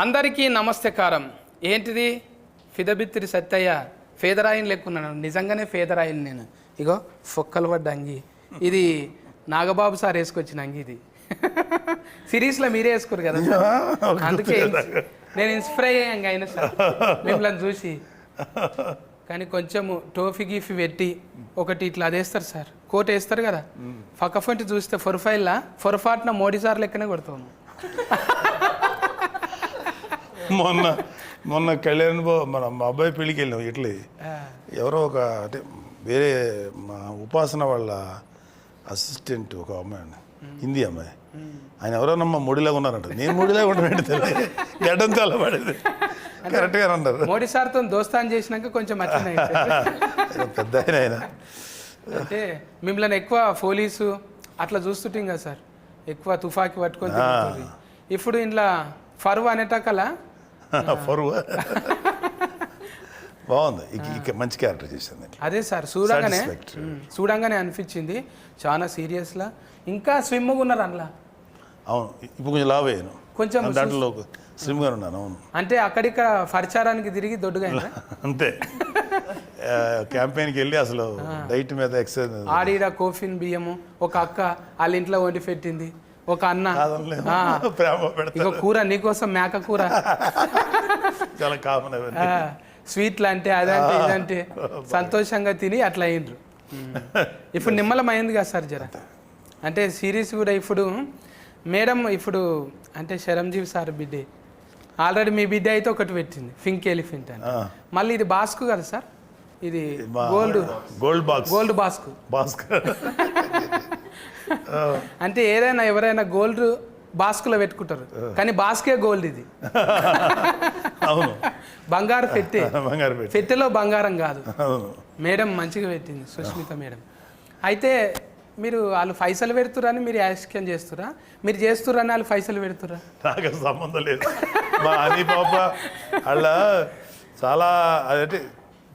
అందరికీ నమస్తకారం. ఏంటిది ఫిదబిత్తిరి సత్తయ్య ఫేదరాయిని లెక్కున్నాను. నిజంగానే ఫేదరాయిని నేను. ఇగో ఫొక్కలు పడ్డ అంగి. ఇది నాగబాబు సార్ వేసుకొచ్చిన అంగి. ఇది సిరీస్లో మీరే వేసుకోరు కదా, అందుకే నేను ఇన్స్పైర్ అయ్యాను అయినా సార్ మిమ్మల్ని చూసి. కానీ కొంచెము టోఫీ గీఫీ పెట్టి ఒకటి ఇట్లా అదేస్తారు సార్, కోట్ వేస్తారు కదా, పక్కఫంటి చూస్తే ఫొరఫైల్లా ఫొరఫాట్న మోడీ సార్ లెక్కనే కొడతాను. మొన్న కళ్యాణ్ మన మా అబ్బాయి పెళ్ళికి వెళ్ళినాం. ఇట్లే ఎవరో ఒక అంటే వేరే మా ఉపాసన వాళ్ళ అసిస్టెంట్ ఒక అమ్మాయి, హిందీ అమ్మాయి, ఆయన ఎవరోనమ్మా మోడీలాగా ఉన్నారంట. నేను మోడీలాగా ఉంటానంటే తెలియదు, గడ్డం చాలా పడేది. కరెక్ట్గా అన్నారు. మోడీ సార్తో దోస్తాన్ చేసినాక కొంచెం పెద్ద ఆయన అంటే మిమ్మల్ని ఎక్కువ పోలీసు అట్లా చూస్తుంటాం కదా సార్, ఎక్కువ తుఫాకి పట్టుకొని తిరుగుతుంది. ఇప్పుడు ఇంట్లో ఫరువు అనేటకలా ఫరువు బాగుంది, ఇక మంచి క్యారెక్టర్ చేసింది. అదే సార్ చూడంగానే అనిపించింది. చాలా సీరియస్లా ఇంకా స్విమ్గా ఉన్నారు అందులో. అవును, ఇప్పుడు కొంచెం లావ్ అయ్యాను, కొంచెం దాంట్లో స్లిమ్గా ఉన్నాను. అవును, అంటే అక్కడిక్కడ పరిచారానికి తిరిగి దొడ్డుగా అంతే. క్యాంపెయిన్కి వెళ్ళి అసలు డైట్ మీద ఎక్సర్సైజ్. ఆడిడ కోఫిన్ బియ్యము ఒక అక్క వాళ్ళ ఇంట్లో వండి పెట్టింది, ఒక అన్న ఇక కూర నీకోసం మేక కూర, చాలా కామన్. స్వీట్లు అంటే అదంటే ఇదంటే సంతోషంగా తిని అట్లా అయ్యిండ్రు. ఇప్పుడు నిమ్మలమైంది కదా సార్ జర. అంటే సిరీస్ కూడా ఇప్పుడు మేడం ఇప్పుడు అంటే శరంజీవి సార్ బిడ్డే ఆల్రెడీ మీ బిడ్డ అయితే ఒకటి పెట్టింది, పింక్ ఎలిఫెంట్ అని. మళ్ళీ ఇది బాస్కు కదా సార్, ఇది గోల్డ్ బాస్కు. అంటే ఏదైనా ఎవరైనా గోల్డ్ బాస్కులో పెట్టుకుంటారు, కానీ బాస్కే గోల్డ్. ఇది అవును, బంగారు పెట్టెలో బంగారం కాదు. మేడం మంచిగా పెట్టింది సుష్మిత మేడం. అయితే మీరు వాళ్ళు పైసలు పెడుతురని మీరు యాక్షన్ చేస్తురా, మీరు చేస్తురని వాళ్ళు పైసలు పెడుతురా? నాకు సంబంధం లేదు. మా అని పాప అలా చాలా అదంటే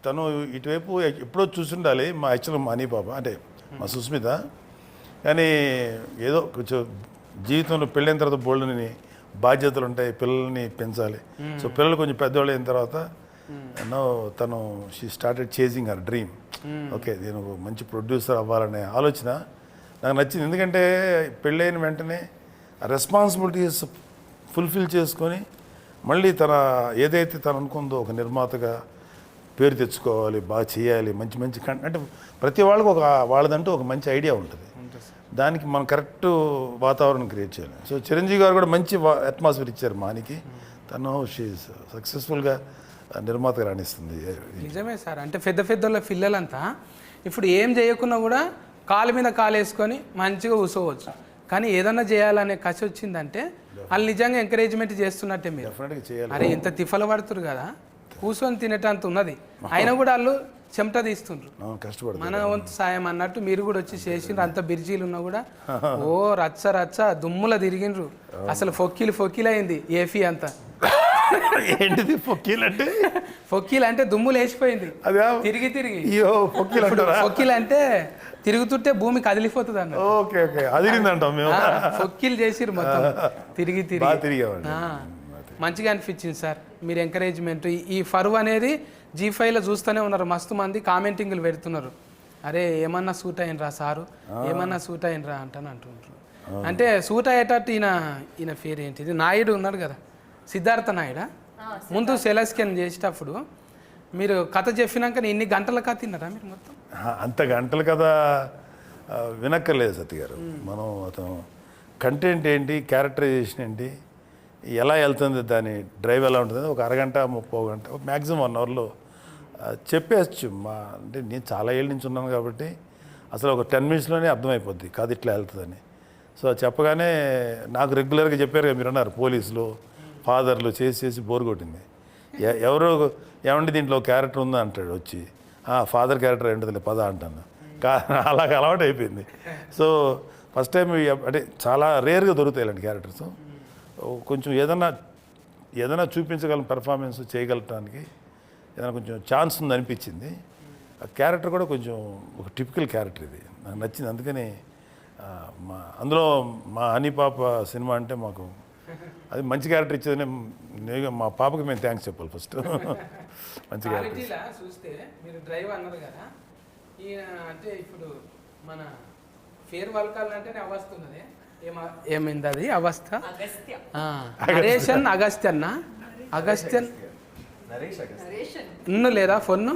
తను ఇటువైపు ఎప్పుడో చూసుండాలి. మా యాక్చువల్ మా అని పాప అంటే మా సుస్మిత. కానీ ఏదో కొంచెం జీవితంలో పెళ్ళైన తర్వాత బోల్డ్ని బాధ్యతలు ఉంటాయి, పిల్లల్ని పెంచాలి. సో పిల్లలు కొంచెం పెద్దవాళ్ళు అయిన తర్వాత తను she started chasing her dream. Okay, నేను మంచి ప్రొడ్యూసర్ అవ్వాలనే ఆలోచన నాకు నచ్చింది. ఎందుకంటే పెళ్ళైన వెంటనే ఆ రెస్పాన్సిబిలిటీస్ ఫుల్ఫిల్ చేసుకొని మళ్ళీ తన ఏదైతే తను అనుకుందో ఒక నిర్మాతగా పేరు తెచ్చుకోవాలి, బాగా చేయాలి, మంచి మంచి అంటే ప్రతి వాళ్ళకు ఒక వాళ్ళదంటూ ఒక మంచి ఐడియా ఉంటుంది. దానికి మనం కరెక్ట్ వాతావరణం క్రియేట్ చేయాలి. సో చిరంజీవి గారు కూడా మంచి అట్మాస్ఫియర్ ఇచ్చారు మానికి. తను సక్సెస్ఫుల్గా నిర్మాతగా రాణిస్తుంది. నిజమే సార్. అంటే పెద్ద పిల్లలంతా ఇప్పుడు ఏం చేయకున్నా కూడా కాలు మీద కాలు వేసుకొని మంచిగా కూర్చోవచ్చు. కానీ ఏదన్నా చేయాలనే కసి వచ్చిందంటే వాళ్ళు నిజంగా ఎంకరేజ్మెంట్ చేస్తున్నట్టే. మీరు అరే ఇంత తిఫలు పడుతురు కదా, కూర్చొని తినేటంత ఉన్నది, అయినా కూడా వాళ్ళు చెమట తీస్తుండ్రు. మన వంతు సాయం అన్నట్టు మీరు కూడా వచ్చి చేసిండ్రు. అంత బిర్జీలు ఉన్నా కూడా ఓ రచ్చ దుమ్ముల తిరిగిండ్రు. అసలు ఫొక్కీలు అయింది ఏఫీ అంతా. ఏంటిది ఫొక్కీలు అంటే దుమ్ములు వేసిపోయింది తిరిగి. ఫొక్కీలు అంటే తిరుగుతుంటే భూమి కదిలిపోతుంది అన్న. ఫొక్కీలు చేసిర్రు మొత్తం తిరిగి. మంచిగా అనిపించింది సార్ మీరు ఎంకరేజ్మెంట్. ఈ ఫరువు అనేది G5లో చూస్తూనే ఉన్నారు, మస్తు మంది కామెంటింగ్లు పెడుతున్నారు. అరే ఏమన్నా సూట్ అయినరా సారు, ఏమన్నా సూట్ అయినరా అంటుంటారు. అంటే సూట్ అయ్యేటట్టు ఈయన పేరు ఏంటిది, నాయుడు ఉన్నాడు కదా, సిద్ధార్థ నాయుడా. ముందు సెలస్కెన్ చేసేటప్పుడు మీరు కథ చెప్పినాక ఇన్ని గంటల కథ తిన్నారా మీరు మొత్తం? అంత గంటల కథ వినక్కర్లేదు సత్య గారు. మనం అతను కంటెంట్ ఏంటి, క్యారెక్టరైజేషన్ ఏంటి, ఎలా వెళ్తుంది, దాని డ్రైవ్ ఎలా ఉంటుంది, ఒక అరగంట 30 గంట మ్యాక్సిమం 1 అవర్లో చెప్పేయచ్చు. అంటే నేను చాలా ఏళ్ళ నుంచి ఉన్నాను కాబట్టి అసలు ఒక 10 మినిట్స్లోనే అర్థమైపోద్ది కాదు ఇట్లా వెళ్తుందని. సో చెప్పగానే నాకు రెగ్యులర్గా చెప్పారు కదా, మీరు అన్నారు పోలీసులు ఫాదర్లు చేసి బోర్ కొట్టింది. ఎవరో ఏమంటే దీంట్లో క్యారెక్టర్ ఉందా అంటాడు వచ్చి, ఫాదర్ క్యారెక్టర్ ఏంటది పద అంటాను. అలాగ అలవాటు అయిపోయింది. సో ఫస్ట్ టైం అంటే చాలా రేర్గా దొరుకుతాయి ఇలాంటి క్యారెక్టర్స్. కొంచెం ఏదైనా చూపించగలం, పెర్ఫార్మెన్స్ చేయగలటానికి ఏదైనా కొంచెం ఛాన్స్ ఉంది అనిపించింది. ఆ క్యారెక్టర్ కూడా కొంచెం ఒక టిపికల్ క్యారెక్టర్, ఇది నాకు నచ్చింది. అందుకని అందులో మా హనీ పాప సినిమా అంటే మాకు అది మంచి క్యారెక్టర్ ఇచ్చేది మా పాపకి మేము థ్యాంక్స్ చెప్పాలి ఫస్ట్. మంచి క్యారెక్టర్. క్వాలిటీలా చూస్తే మీరు డ్రైవ్ అన్నారు కదా, ఈయన అంటే ఇప్పుడు మన ఫేర్ వల్కాలంటేనే అవస్థ ఉన్నది. ఏమైంది అది అవస్థ? నరేషన్ అగస్త్యన్న అగస్త్యన్ ఇన్ను లేదా ఫోన్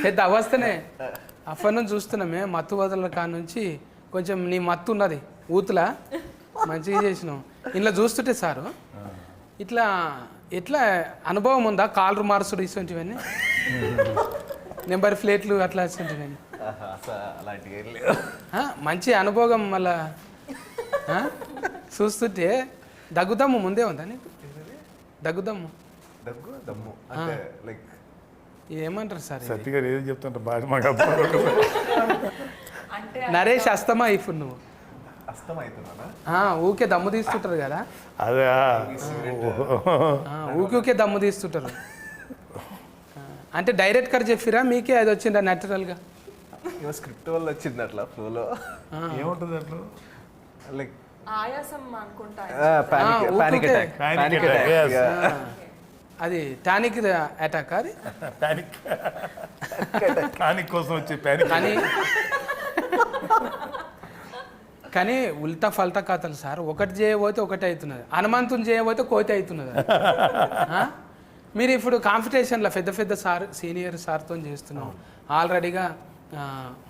పెద్ద అవస్థనే. ఆ ఫోన్ చూస్తున్నామే మత్తు వదల కాడ నుంచి కొంచెం నీ మత్తు ఉన్నది ఊతులా మంచిగా చేసినావు. ఇలా చూస్తుంటే సారు ఇట్లా ఎట్లా అనుభవం ఉందా? కాలరు మార్సుడు ఇటువంటివన్నీ నెంబర్ ప్లేట్లు అట్లా ఇటువంటివన్నీ మంచి అనుభవం. మళ్ళా చూస్తుంటే దగ్గుదమ్ము ముందే ఉందా నీకు? దగ్గుదమ్ము ఏమంటారు సార్? సత్తిగా ఏం చెప్తుంటా బాగా మాకు నరేష్ అస్తమా ఇప్పుడు నువ్వు ఊకే దమ్ము తీస్తుంటారు కదా, అదే ఊకే దమ్ము తీస్తుంటారు. అంటే డైరెక్ట్ గా చెప్పిరా మీకే అది వచ్చిందా న్యాచురల్గా? స్క్రిప్ట్ వల్ల వచ్చింది అట్లా ఫ్లోలో. ఏముంటుంది అట్లా లైక్ ఆయాసం అనుకుంటా. Panic attack. అది టానిక్ అటాక్. అది పానిక్ కోసం వచ్చే పానిక్. కానీ ఉల్టా ఫల్టా కథలు సార్. ఒకటి చేయబోతే ఒకటి అవుతున్నది, హనుమంతుని చేయబోతే కోతి అవుతున్నది. మీరు ఇప్పుడు కాంపిటీషన్లో పెద్ద పెద్ద సార్ సీనియర్ సార్తో చేస్తున్నాం ఆల్రెడీగా.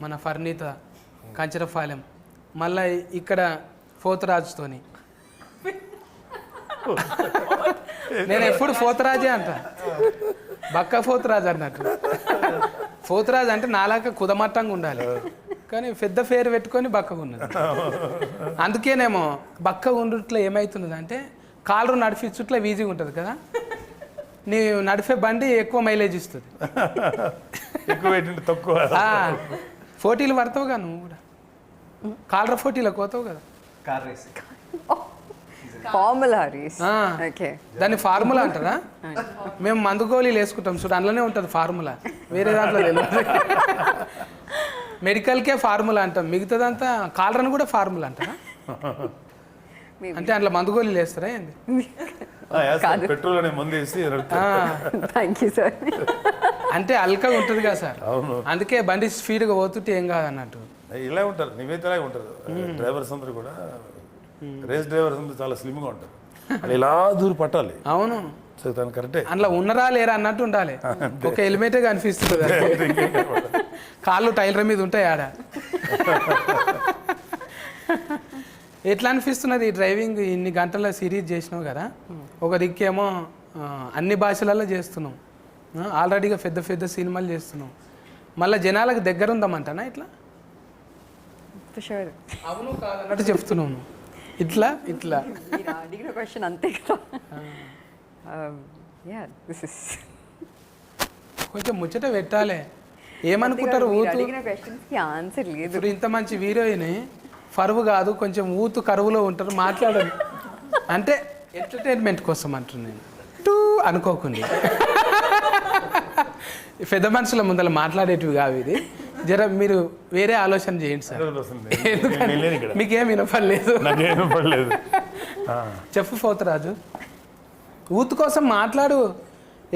మన ఫర్నీత కంచరపాలెం, మళ్ళీ ఇక్కడ పోతరాజుతోని. నేను ఎప్పుడు పోతరాజే అంట, బక్క పోతరాజు అన్నట్టు. పోతరాజు అంటే నాలాక కుదమట్టంగా ఉండాలి, కానీ పెద్ద పేరు పెట్టుకొని బక్కగా ఉన్నది. అందుకేనేమో బక్కగా ఉండుట్లో ఏమవుతున్నది అంటే కాళ్ళు నడిపించుట్లో ఈజీగా ఉంటుంది కదా, నీ నడిపే బండి ఎక్కువ మైలేజ్ ఇస్తుంది. ఎక్కువ తక్కువ పోటీలు పడతావుగా నువ్వు కూడా, కాళ్ళ పోటీలకు పోతావు కదా. Car race. Formula race. దాన్ని ఫార్ములా అంటారా? మేము మందు గోళీలు వేసుకుంటాం చూడు, అందులోనే ఉంటుంది ఫార్ములా, వేరే దాంట్లో లేదు. మెడికల్కే ఫార్ములా అంటాం, మిగతాదంతా కాలరని కూడా ఫార్ములా అంటారా? అంటే అందులో మందు గోళీలు వేస్తారా ఏంది? పెట్రోల్ అనే ముందు వేసి థ్యాంక్ యూ సార్. అంటే అల్కగా ఉంటుంది కదా సార్, అందుకే బండి స్పీడ్గా పోతుంటే ఏం కాదు అన్నట్టు. ఇలా ఉంటారు, నివేదిత ఇలాగే ఉంటారు. డ్రైవర్స్ అందరూ కూడా, రేస్ డ్రైవర్స్ అందరూ చాలా స్లిమ్గా ఉంటారు. వాళ్ళు ఇలా దూరం పట్టాలి. అవును, సో తను కరెక్టే. అందులో ఉన్నరా లేరా అన్నట్టు ఉండాలి. ఒక హెల్మెటే కనిపిస్తుంది, కాళ్ళు టైలర్ మీద ఉంటాయి ఆడ. ఎట్లా అనిపిస్తున్నది ఈ డ్రైవింగ్? ఇన్ని గంటల సిరీస్ చేసినావు కదా, ఒక దిక్కేమో అన్ని భాషలలో చేస్తున్నాం, ఆల్రెడీగా పెద్ద పెద్ద సినిమాలు చేస్తున్నాం, మళ్ళీ జనాలకు దగ్గర ఉందామంటానా ఇట్లా? అవును కాదన్నట్టు చెప్తున్నాను. ఇట్లా ఇట్లా అడిగిన క్వశ్చన్ అంతే కదా. కొంచెం ముచ్చట పెట్టాలి. ఏమనుకుంటారు ఊతు? అడిగిన క్వశ్చన్స్కి ఆన్సర్ లేదు. ఇప్పుడు ఇంత మంచి హీరోయిన్ పరువు కాదు, కొంచెం ఊతు కరువులో ఉంటారు, మాట్లాడదు అంటే ఎంటర్టైన్మెంట్ కోసం అంటున్నాను. టూ అనుకోకుండా పెద్ద మనుషుల ముందర మాట్లాడేటివి కావు ఇది. జర మీరు వేరే ఆలోచన చేయండి సార్, మీకేం వినపడలేదు. చెప్పు పోతరాజు, ఊతు కోసం మాట్లాడు,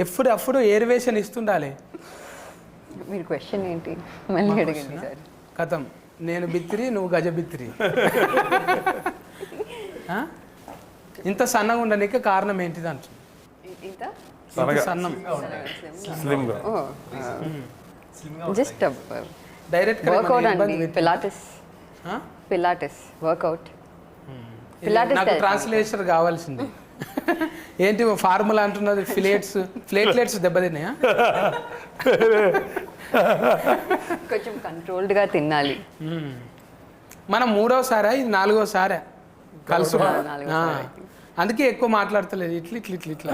ఎప్పుడు ఏరివేషన్ ఇస్తుండాలి. మీరు క్వశ్చన్ ఏంటి మళ్ళీ అడగండి సార్. కథం, నేను బిత్తిరి, నువ్వు గజ బిత్తిరి. ఇంత సన్నగా ఉండడానికి కారణం ఏంటిది అంటుంది? ఇంత సన్నం స్లిమ్గా జస్ట్ డైరెక్ట్ వర్కౌట్ అండి. Pilates workout. నాకు ట్రాన్స్లేషన్ కావాల్సింది. ఏంటి ఫార్ములా అంటున్నది? ప్లేట్లెట్స్ దెబ్బతిన్నాయా? కొంచెం కంట్రోల్డ్గా తినాలి. మనం 3వసారా ఇది 4వసారా కలుసు? అందుకే ఎక్కువ మాట్లాడతలేదు. ఇట్లా ఇట్లా ఇట్లా ఇట్లా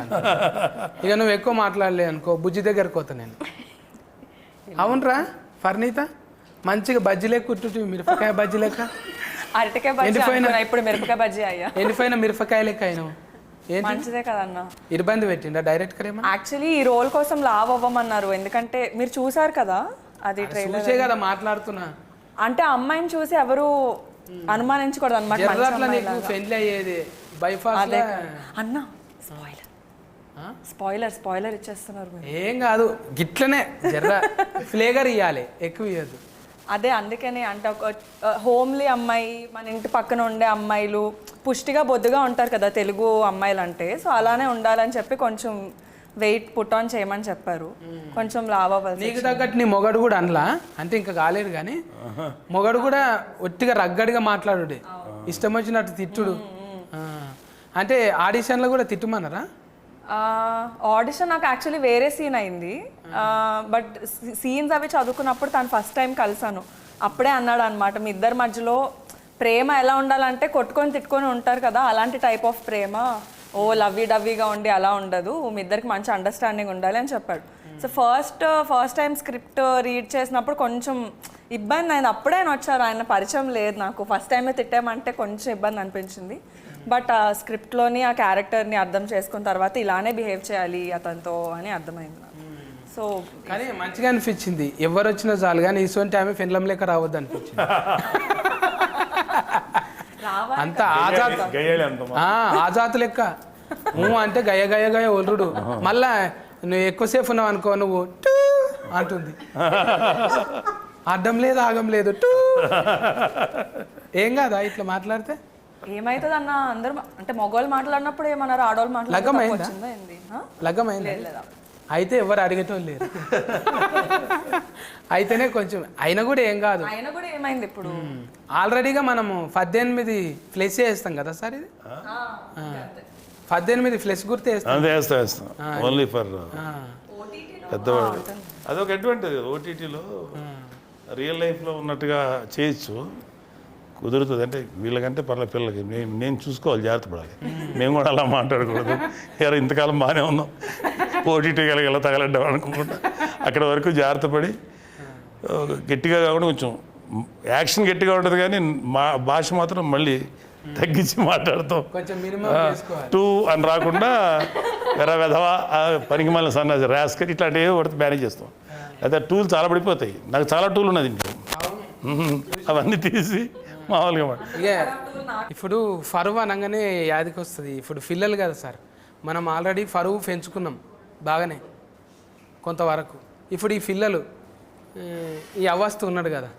ఇక నువ్వు ఎక్కువ మాట్లాడలే అనుకో, బుజ్జి దగ్గరకు పోతా నేను. అవునరా ఫర్నీత, మంచిగా బజ్జీ లెక్క కుట్టు, మిరపకాయ బజ్జీ లెక్క. అరటికాయ బజ్జీ అనుకున్నా, ఇప్పుడు మిరపకాయ బజ్జీ అయ్యా. ఎండిపోయిన మిరపకాయ లెక్క అయినావు. ఏంటి మంచిదే కదన్నా? ఇబ్బంది పెట్టిండా డైరెక్టర్? ఏమన్నా యాక్చువల్లీ ఈ రోల్ కోసం లావ్ అవ్వమన్నారు, ఎందుకంటే మీరు చూసారు కదా అది ట్రైలర్. చూసే కదా మాట్లాడుతున్నా. అంటే అమ్మాయిని చూసి ఎవరు అనుమానించకూడదు అనమాట. జర్రాట్లా నీకు పెళ్లి అయ్యేది బైపాస్ అదే అన్న స్పాయిలర్ ఇచ్చేస్తున్నారు మీరు. ఏం కాదు గిట్లనే జర్ర ఫ్లేగర్ ఇవ్వాలి, ఎక్కువ ఇవ్వద్దు. అదే అందుకని అంటే ఒక హోమ్లీ అమ్మాయి, మన ఇంటి పక్కన ఉండే అమ్మాయిలు పుష్టిగా బొద్దుగా ఉంటారు కదా తెలుగు అమ్మాయిలు అంటే. సో అలానే ఉండాలని చెప్పి కొంచెం వెయిట్ పుట్ ఆన్ చేయమని చెప్పారు. కొంచెం లావ్ అవ్వాలి. నీకు తగ్గట్టు నీ మొగడు కూడా అనలా అంటే ఇంకా కాలేదు కానీ మొగడు కూడా ఒట్టిగా రగ్గడిగా మాట్లాడుడే, ఇష్టం వచ్చినట్టు తిట్టుడు. అంటే ఆడిషన్లో కూడా తిట్టుమన్నారా? ఆడిషన్ నాకు యాక్చువల్లీ వేరే సీన్ అయింది. బట్ సీన్స్ అవి చదువుకున్నప్పుడు తను ఫస్ట్ టైం కలిసాను. అప్పుడే అన్నాడు అనమాట, మీ ఇద్దరి మధ్యలో ప్రేమ ఎలా ఉండాలంటే కొట్టుకొని తిట్టుకొని ఉంటారు కదా, అలాంటి టైప్ ఆఫ్ ప్రేమ, ఓ లవ్వీ డవ్వీగా ఉండి అలా ఉండదు, మీ ఇద్దరికి మంచి అండర్స్టాండింగ్ ఉండాలి అని చెప్పాడు. So first time script read చేసినప్పుడు కొంచెం ఇబ్బంది అయింది. అప్పుడే ఆయన వచ్చారు, ఆయన పరిచయం లేదు నాకు. ఫస్ట్ టైమే తిట్టామంటే కొంచెం ఇబ్బంది అనిపించింది. బట్ ఆ స్క్రిప్ట్లోని ఆ క్యారెక్టర్ని అర్థం చేసుకున్న తర్వాత ఇలానే బిహేవ్ చేయాలి అతనితో అని అర్థమైంది నాకు. సో కానీ మంచిగా అనిపించింది, ఎవరు వచ్చినా చాలు కానీ ఇటువంటి ఆమె ఫిన్లం లేక రావద్దు అనిపించింది. అంత ఆజాత్ లెక్క నువ్వు అంటే గయ గయ గయ ఒల్లుడు. మళ్ళా నువ్వు ఎక్కువసేపు ఉన్నావు అనుకో, నువ్వు టూ అంటుంది, అడ్డం లేదు ఆగం లేదు టూ. ఏం కాదా ఇట్లా మాట్లాడితే? ఏమైతుంది అన్న, అందరు అంటే మగవాళ్ళు మాట్లాడినప్పుడు ఏమన్నారు, ఆడవాళ్ళు లగ్గమైందా? అయితే ఎవరు అడిగేటోళ్ళు లేరు. అయితేనే కొంచెం అయినా కూడా ఏం కాదు. అయినా కూడా ఏమైంది ఇప్పుడు ఆల్రెడీగా మనము 18 ఫ్లెస్ వేస్తాం కదా సార్, ఇది 18 ఫ్లెస్ గుర్తు వేస్తాం ఓన్లీ ఫర్ పెద్దవాడు. అదొక అడ్వాంటేజ్ ఓటీటీలో. రియల్ లైఫ్లో ఉన్నట్టుగా చేయొచ్చు, కుదురుతుంది. అంటే వీళ్ళకంటే పిల్లలకి నేను చూసుకోవాలి, జాగ్రత్త పడాలి. మేము కూడా అలా మాట్లాడకూడదు, ఎవరు ఇంతకాలం బాగానే ఉన్నాం ఓటీటీ ఎలా తగలడ్డాం అనుకుంటా. అక్కడ వరకు జాగ్రత్త పడి గట్టిగా కాకుండా కొంచెం యాక్షన్ గట్టిగా ఉంటుంది కానీ మా భాష మాత్రం మళ్ళీ తగ్గించి మాట్లాడతాం. టూ అని రాకుండా వెధవా పనికి మళ్ళీ సన్నాసి రాస్కర్ ఇట్లాంటివి పడితే మేనేజ్ చేస్తాం. అయితే టూలు చాలా పడిపోతాయి. నాకు చాలా టూల్ ఉన్నది ఇంట్లో, అవన్నీ తీసి మామూలుగా ఇప్పుడు ఫరువు అనగానే యాదికి వస్తుంది. ఇప్పుడు పిల్లలు కదా సార్, మనం ఆల్రెడీ ఫరువు పెంచుకున్నాం బాగానే కొంతవరకు. ఇప్పుడు ఈ పిల్లలు ఈ అవస్థ ఉన్నాడు కదా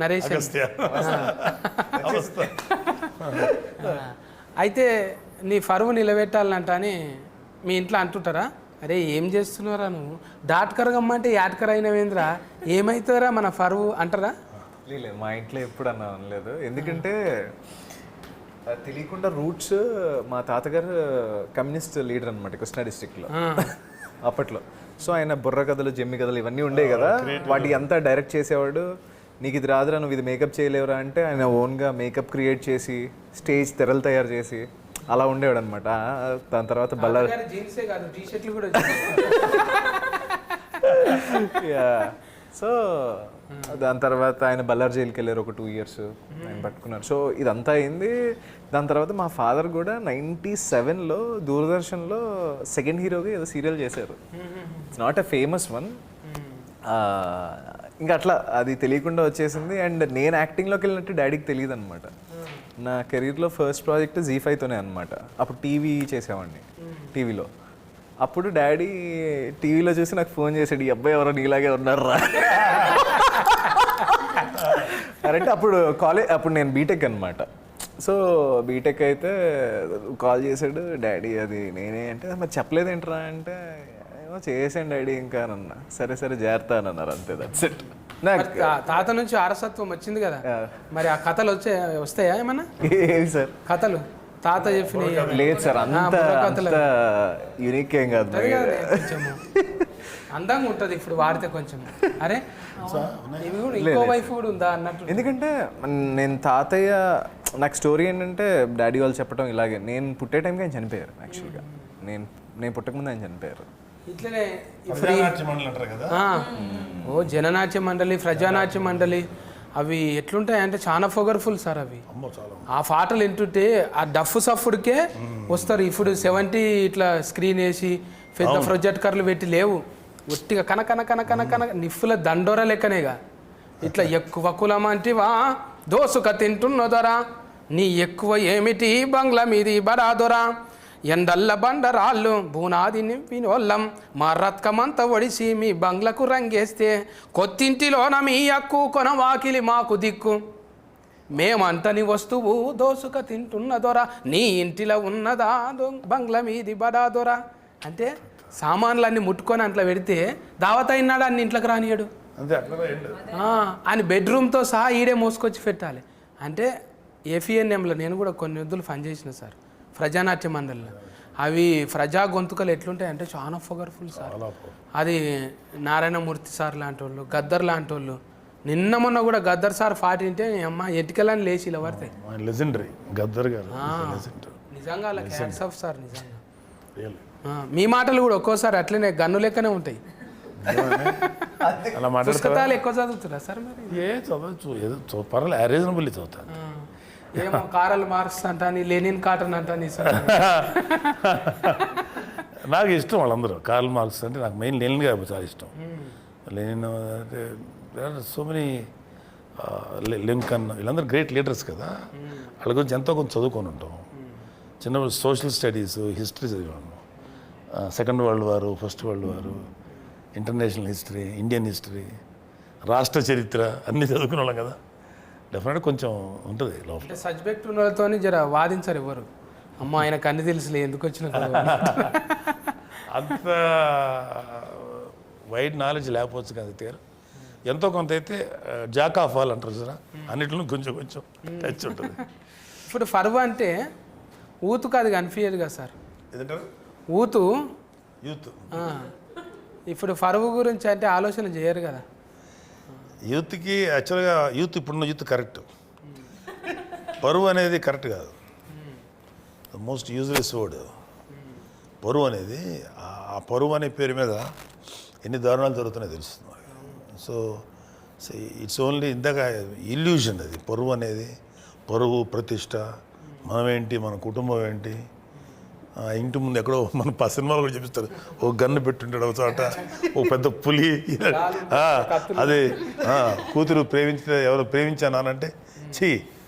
నరేష్, అయితే నీ ఫరువు నిలబెట్టాలంట అని మీ ఇంట్లో అంటుంటారా? అరే ఏం చేస్తున్నారా నువ్వు, డాట్కర్ గమ్మంటే యాట్కర్ అయినవేంద్రా, ఏమవుతారా మన ఫరువు అంటారా? లేదు, మా ఇంట్లో ఎప్పుడు అన్నా అనలేదు. ఎందుకంటే తెలియకుండా రూట్స్, మా తాతగారు కమ్యూనిస్ట్ లీడర్ అనమాట కృష్ణా డిస్ట్రిక్ట్లో అప్పట్లో. సో ఆయన బుర్ర కథలు, జమ్మి కథలు ఇవన్నీ ఉండేవి కదా, వాటి అంతా డైరెక్ట్ చేసేవాడు. నీకు ఇది రాదురా, నువ్వు ఇది మేకప్ చేయలేవురా అంటే ఆయన ఓన్గా మేకప్ క్రియేట్ చేసి స్టేజ్ తెరలు తయారు చేసి అలా ఉండేవాడు అనమాట. దాని తర్వాత బల్లారి సో దాని తర్వాత ఆయన బల్లార్ జైలుకి వెళ్ళారు, ఒక 2 years ఆయన పట్టుకున్నారు. సో ఇదంతా అయింది. దాని తర్వాత మా ఫాదర్ కూడా 97లో దూరదర్శన్లో సెకండ్ హీరోగా ఏదో సీరియల్ చేశారు. It's not a famous one. ఇంకా అట్లా అది తెలియకుండా వచ్చేసింది. అండ్ నేను యాక్టింగ్లోకి వెళ్ళినట్టు డాడీకి తెలియదు అనమాట. నా కెరీర్లో ఫస్ట్ ప్రాజెక్ట్ జీ5తోనే అనమాట. అప్పుడు టీవీ చేసేవాడిని టీవీలో. అప్పుడు డాడీ టీవీలో చూసి నాకు ఫోన్ చేశాడు, ఈ అబ్బాయి ఎవరో నీలాగే ఉన్నారా అంటే. అప్పుడు నేను బీటెక్ అనమాట. సో బీటెక్ అయితే కాల్ చేశాడు డాడీ, అది నేనే అంటే మరి చెప్పలేదేంట్రా అంటే, ఏమో చేసాను డాడీ ఇంకా అన్నా. సరే జాగ్రత్త అని అన్నారు, అంతే. That's it. తాత నుంచి వారసత్వం వచ్చింది కదా, మరి ఆ కథలు వస్తాయా ఏమన్నా? ఏవి సార్ కథలు? తాత చెప్పిన లేదు సార్, అంత యూనిక్ ఏం కాదు, అందంగా ఉంటుంది ఇప్పుడు వాడితే కొంచెం. అరే ఇంకో వైఫ్ కూడా ఉందా అన్నట్టు. ఎందుకంటే నేను తాతయ్య, నాకు స్టోరీ ఏంటంటే డాడీ వాళ్ళు చెప్పడం ఇలాగే, నేను పుట్టే టైంకి ఆయన చనిపోయారు. యాక్చువల్గా నేను పుట్టకముందు ఆయన చనిపోయారు. ఇట్లనే ఓ జననాట్య మండలి, ప్రజానాట్య మండలి అవి ఎట్లుంటాయి అంటే చాలా పవర్ఫుల్ సార్ అవి. ఆ పాటలు వింటుంటే ఆ డఫ్ సఫ్ఫుడికే వస్తారు. ఇప్పుడు 70 ఇట్లా స్క్రీన్ వేసి పెద్ద ప్రొజెక్టర్లు పెట్టి లేవు, ఒట్టిగా కనకన నిప్పుల దండోర లెక్కనేగా. ఇట్లా ఎక్కువ కులం అంటే దోసుక తింటున్న దొర నీ ఎక్కువ ఏమిటి బంగ్లా మీది బడా దొర ఎండల్ల బండరాళ్ళు బూనాది నింపినోళ్ళం మా రత్కమంతా ఒడిసి మీ బంగ్లకు రంగేస్తే కొత్తింటిలోన మీ అక్కు కొన వాకిలి మాకు దిక్కు మేమంటని వస్తువు దోసుక తింటున్న దొర నీ ఇంటిలో ఉన్నదా బంగ్లా మీది బడా దొర అంటే సామాన్లన్నీ ముట్టుకొని అట్లా పెడితే దావత అయినాడు అన్ని ఇంట్లోకి రానియడు అంతే అట్లా అని బెడ్రూమ్తో సహా ఈడే మోసుకొచ్చి పెట్టాలి అంటే ఏఫిఎన్ఎంలో నేను కూడా కొన్ని వద్దులు పనిచేసిన సార్ ప్రజానాట్య మండలిలో అవి ప్రజా గొంతుకలు ఎట్లుంటాయి అంటే చాలా పవర్ఫుల్ సార్ అది నారాయణమూర్తి సార్ లాంటి వాళ్ళు గద్దర్ లాంటి వాళ్ళు నిన్న మొన్న కూడా గద్దర్ సార్ పాట వింటే అమ్మ ఎటుకెళ్ళని లేచి ఇలా పడతాయి లెజెండరీ గద్దర్ గారు నిజంగా అలా హ్యాట్స్ ఆఫ్ సార్ నిజంగా మీ మాటలు కూడా ఒక్కోసారి అట్లనే గన్ను లెక్కనే ఉంటాయి అలా మాట్లాడతారా పుస్తకాలు ఎక్కువ చదువుతురా సార్ మరి ఏ చదవచ్చు ఏదో పర్వాలేదు రీజనబుల్లీ చదువుతాను ఏమో కారల్ మార్క్స్ అంటాని లెనిన్ కాటన్ అంటాని నాకు ఇష్టం వాళ్ళందరూ కార్ల్ మార్క్స్ అంటే నాకు మెయిన్ లెనిన్ గారు చాలా ఇష్టం లెనిన్ అంటే సో మెనీ లింకన్ వీళ్ళందరూ గ్రేట్ లీడర్స్ కదా వాళ్ళ గురించి ఎంతో కొంత చదువుకొని ఉంటాం చిన్నప్పుడు సోషల్ స్టడీస్ హిస్టరీ చదివాను సెకండ్ వరల్డ్ వారు ఫస్ట్ వరల్డ్ వారు ఇంటర్నేషనల్ హిస్టరీ ఇండియన్ హిస్టరీ రాష్ట్ర చరిత్ర అన్నీ చదువుకునే వాళ్ళం కదా డెఫినెట్గా కొంచెం ఉంటుంది లోపల అంటే సబ్జెక్ట్ ఉన్న వాళ్ళతో జర వాదించారు ఎవరు అమ్మ ఆయనకు అన్ని తెలుసులే ఎందుకు వచ్చిన అంత వైడ్ నాలెడ్జ్ లేకపోవచ్చు కదా తీరు ఎంతో కొంత అయితే జాక్ ఆఫ్ ఆల్ అంటారు సార్ అన్నింటిలో కొంచెం కొంచెం టచ్ ఉంటుంది ఇప్పుడు ఫర్వ్ అంటే ఊతుకు అది కనిపించదు కదా సార్ ఏదంటారు ఊతు యూత్ ఇప్పుడు ఫర్వ్ గురించి అంటే ఆలోచన చేయరు కదా యూత్కి యాక్చువల్గా యూత్ ఇప్పుడున్న యూత్ కరెక్ట్ పరువు అనేది కరెక్ట్ కాదు ద మోస్ట్ యూజ్లెస్ వర్డ్ పరువు అనేది ఆ పరువు అనే పేరు మీద ఎన్ని దారుణాలు జరుగుతున్నాయో తెలుస్తుంది సో ఇట్స్ ఓన్లీ ఇందాక ఇల్యూషన్ అది పరువు అనేది పరువు ప్రతిష్ట మనమేంటి మన కుటుంబం ఏంటి ఇంటి ముందు ఎక్కడో మన సినిమాలు కూడా చూపిస్తారు ఓ గన్ను పెట్టుంటాడు ఒక చోట ఓ పెద్ద పులి అదే కూతురు ప్రేమించిన ఎవరో ప్రేమించానంటే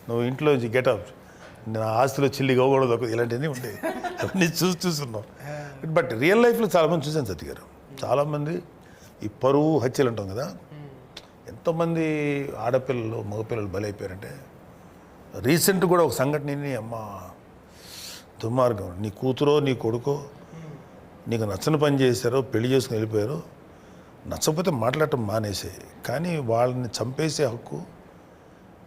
నువ్వు ఇంట్లో గెటప్ నా ఆస్తిలో చిల్లి గోగూడదు ఇలాంటివన్నీ ఉంటాయి అవన్నీ చూస్తున్నాం బట్ రియల్ లైఫ్లో చాలామంది చూశాను సత్య గారు చాలామంది ఈ పరువు హత్యలు అంటాం కదా ఎంతోమంది ఆడపిల్లలు మగపిల్లలు బలైపోయారంటే రీసెంట్ కూడా ఒక సంఘటనని అమ్మ దుర్మార్గం నీ కూతురో నీ కొడుకో నీకు నచ్చని పని చేశారో పెళ్లి చేసుకుని వెళ్ళిపోయారు నచ్చకపోతే మాట్లాడటం మానేసాయి కానీ వాళ్ళని చంపేసే హక్కు